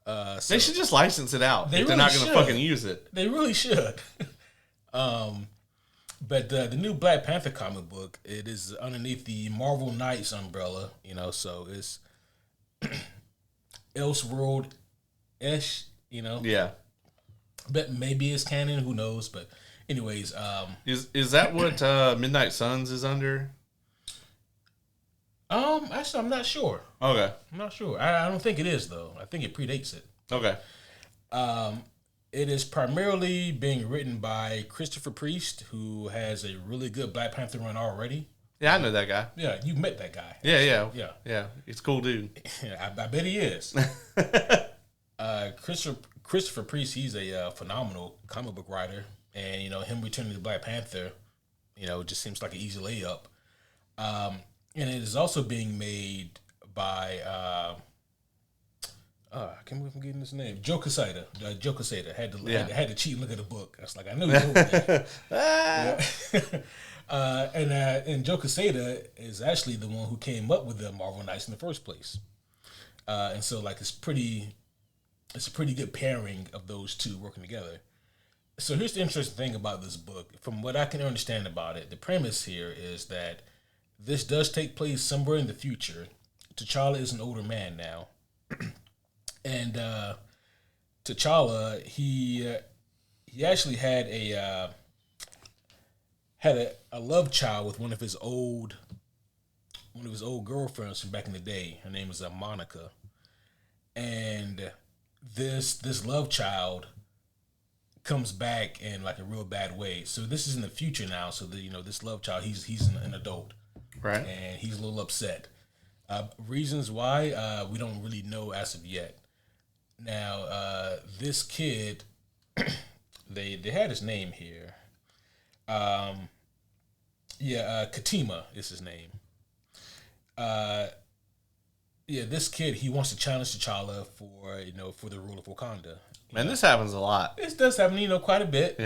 they should just license it out. They're really not going to fucking use it. They really should. But the new Black Panther comic book, it is underneath the Marvel Knights umbrella. You know, so it's Elseworld-ish, you know? Yeah. But maybe it's canon, who knows? But anyways, is that what Midnight Suns is under? Actually I'm not sure. Okay. I'm not sure. I don't think it is though. I think it predates it. Okay. It is primarily being written by Christopher Priest, who has a really good Black Panther run already. Yeah, I know that guy. Yeah, you met that guy. Yeah. He's a cool dude. I bet he is. Christopher Priest, he's a phenomenal comic book writer, and you know him returning to Black Panther, you know, just seems like an easy layup. And it is also being made by I can't believe I'm getting his name. Joe Quesada. Joe Quesada had to cheat and look at the book. I was like, I knew he knew that. And Joe Quesada is actually the one who came up with the Marvel Knights in the first place. And so like it's pretty it's a pretty good pairing of those two working together. So here's the interesting thing about this book. From what I can understand about it, the premise here is that this does take place somewhere in the future. T'Challa is an older man now, and T'Challa he actually had a love child with one of his old girlfriends from back in the day. Her name was Monica, and this love child comes back in like a real bad way. So this is in the future now. So this love child, he's an adult, right? And he's a little upset. Reasons why we don't really know as of yet. Now this kid, they had his name here. Katima is his name. This kid, he wants to challenge T'Challa for the rule of Wakanda. Man, this happens a lot. This does happen, quite a bit,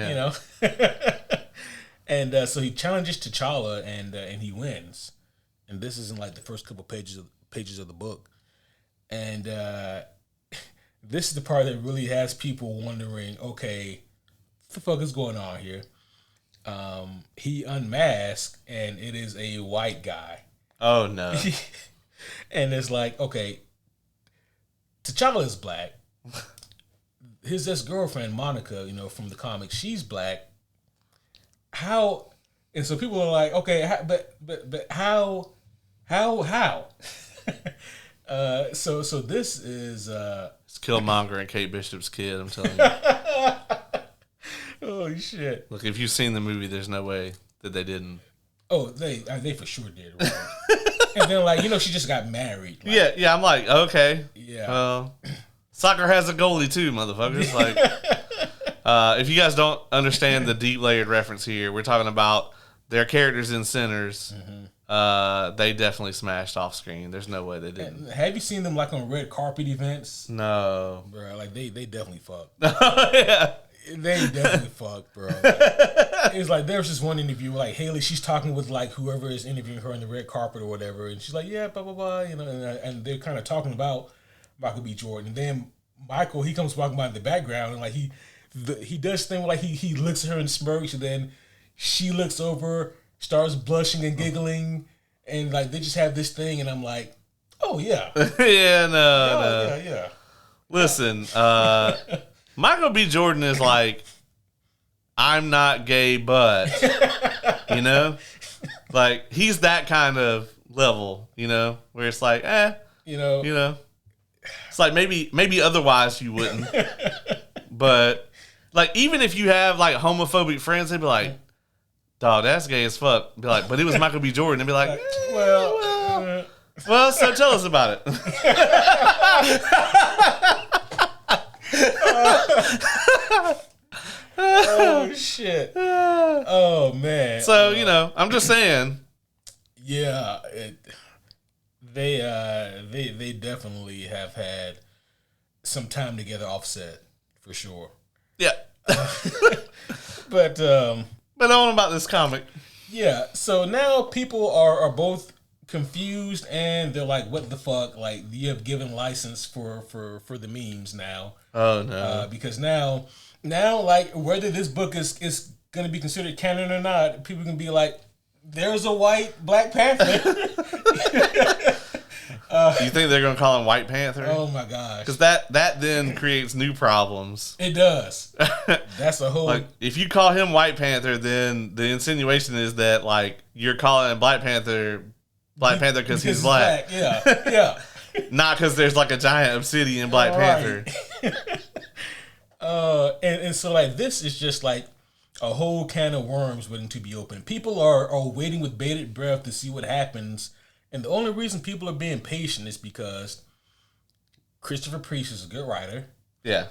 And so he challenges T'Challa and he wins. And this is in like the first couple pages of the book. And this is the part that really has people wondering, okay, what the fuck is going on here? He unmasked and it is a white guy. Oh no. And it's like, okay, T'Challa is black. His ex-girlfriend, Monica, from the comics, she's black. How? And so people are like, okay, but how? So this is it's Killmonger and Kate Bishop's kid. I'm telling you. Oh shit! Look, if you've seen the movie, there's no way that they didn't. Oh, they for sure did. Right? And then she just got married. Yeah. I'm like, okay. Yeah. Soccer has a goalie too, motherfuckers. Like, if you guys don't understand the deep layered reference here, we're talking about their characters in Sinners. Mm-hmm. They definitely smashed off screen. There's no way they didn't. Have you seen them like on red carpet events? No, bro. Like they definitely fucked. Yeah, they definitely fucked, bro. It's like there was this one interview, like Haley, she's talking with like whoever is interviewing her on the red carpet or whatever, and she's like, yeah, blah blah blah, and they're kind of talking about Michael B. Jordan. And then Michael, he comes walking by in the background, and like he does thing where like he looks at her and smirks, and then she looks over, starts blushing and giggling, and like they just have this thing, and I'm like, oh yeah, yeah, no. Yeah. Listen, Michael B. Jordan is like, I'm not gay, but like he's that kind of level, where it's like, it's like maybe otherwise you wouldn't, but like even if you have like homophobic friends, they'd be like, dog, that's gay as fuck. Be like, but it was Michael B. Jordan. They'd be like, well, so tell us about it. Oh shit! Oh man! So I'm just saying. Yeah, they definitely have had some time together, Offset for sure. Yeah, but on about this comic. Yeah, so now people are both confused and they're like, "What the fuck?" Like you have given license for the memes now. Oh no! Because now like whether this book is going to be considered canon or not, people can be like, "There's a white Black Panther." You think they're going to call him White Panther? Oh my gosh! Because that then creates new problems. It does. That's a whole. Like if you call him White Panther, then the insinuation is that like you're calling Black Panther because he's black. Yeah. Not because there's like a giant obsidian Black Panther. And so like this is just like a whole can of worms waiting to be opened. People are waiting with bated breath to see what happens, and the only reason people are being patient is because Christopher Priest is a good writer. Yeah,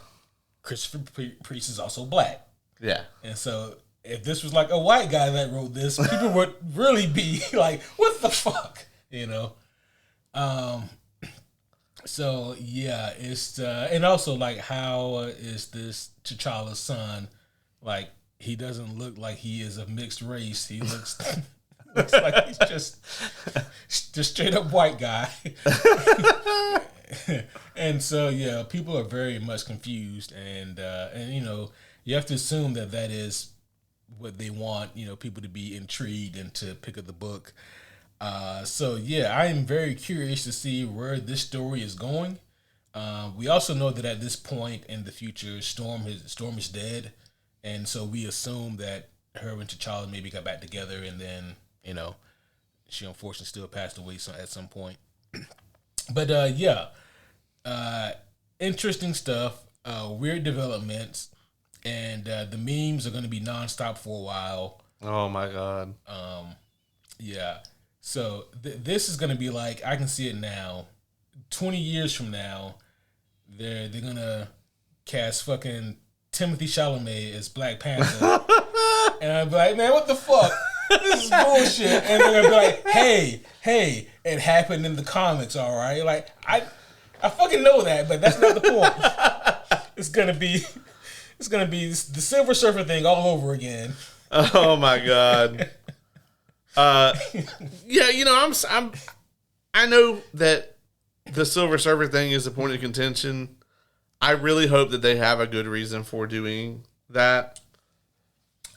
Christopher Priest is also black. Yeah, and so if this was like a white guy that wrote this, people would really be like, "What the fuck?" So yeah, it's and also like how is this T'Challa's son? Like he doesn't look like he is of mixed race. He looks like he's just straight up white guy. And so yeah, people are very much confused, and you know, you have to assume that that is what they want, you know, people to be intrigued and to pick up the book. So yeah, I am very curious to see where this story is going. We also know that at this point in the future, Storm is dead, and so we assume that her and T'Challa maybe got back together, and then you know she unfortunately still passed away at some point. But yeah, interesting stuff, weird developments, and the memes are going to be nonstop for a while. Oh my god. Yeah. So this is going to be like, I can see it now. 20 years from now, they're gonna cast fucking Timothy Chalamet as Black Panther, and I'll be like, man, what the fuck? This is bullshit. And they're gonna be like, hey, it happened in the comics, all right? Like I fucking know that, but that's not the point. It's gonna be the Silver Surfer thing all over again. Oh my god. Yeah, you know, I know that the Silver Surfer thing is a point of contention. I really hope that they have a good reason for doing that.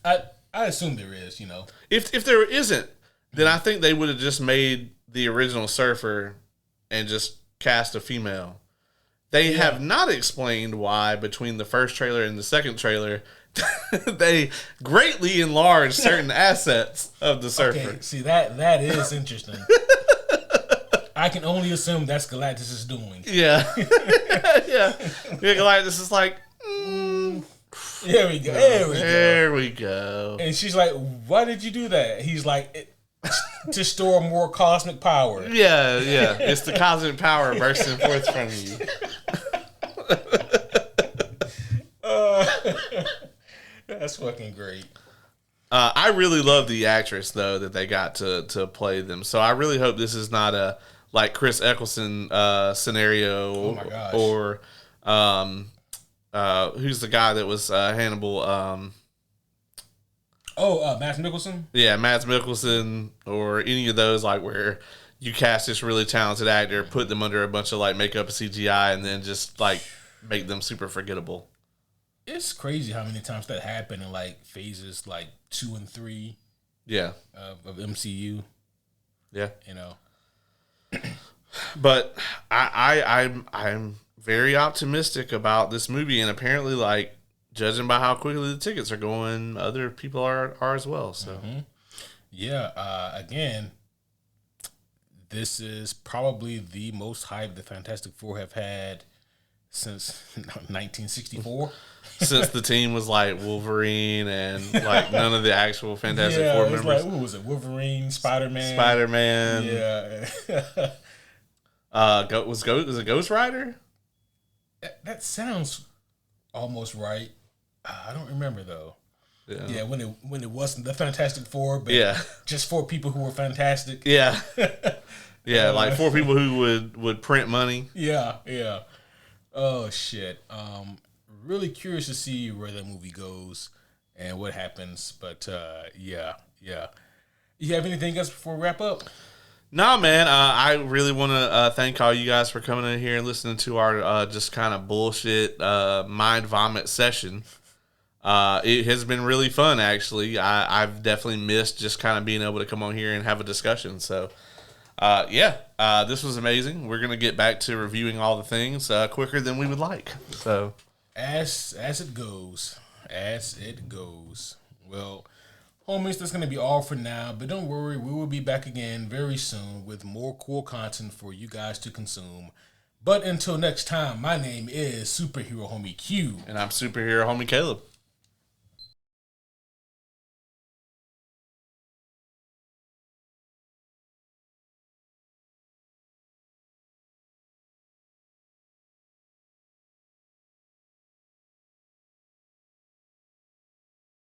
I assume there is, you know. If there isn't, then I think they would have just made the original Surfer and just cast a female. They have not explained why between the first trailer and the second trailer they greatly enlarged certain assets of the Surfer. Okay, see that is interesting. I can only assume that's Galactus is doing. Yeah. Yeah. Galactus is like, There we go. There we go. And she's like, why did you do that? He's like, to store more cosmic power. Yeah. It's the cosmic power bursting forth from you. That's fucking great. I really love the actress, though, that they got to play them. So I really hope this is not a like Chris Eccleston scenario. Oh my gosh. Or who's the guy that was Hannibal? Mads Mikkelsen? Yeah, Mads Mikkelsen, or any of those, like where you cast this really talented actor, put them under a bunch of like makeup and CGI, and then just like make them super forgettable. It's crazy how many times that happened in like phases like 2 and 3. Yeah. Of MCU. Yeah. You know. But I'm very optimistic about this movie, and apparently, like, judging by how quickly the tickets are going, other people are as well. So, yeah. Again, this is probably the most hype the Fantastic Four have had since 1964. Since the team was like Wolverine and like none of the actual Fantastic Four members. Like, who was it? Wolverine, Spider-Man. Yeah. Was it Ghost Rider? That sounds almost right. I don't remember though. Yeah, when it wasn't the Fantastic Four, but just 4 people who were fantastic. Yeah. Yeah, like 4 people who would print money. Yeah. Oh shit. Really curious to see where that movie goes and what happens. But yeah. You have anything else before we wrap up? No, man. I really want to thank all you guys for coming in here and listening to our just kind of bullshit mind vomit session. It has been really fun, actually. I've definitely missed just kind of being able to come on here and have a discussion. So, this was amazing. We're going to get back to reviewing all the things quicker than we would like. So, as it goes. Well, homies, that's going to be all for now. But don't worry, we will be back again very soon with more cool content for you guys to consume. But until next time, my name is Superhero Homie Q. And I'm Superhero Homie Caleb.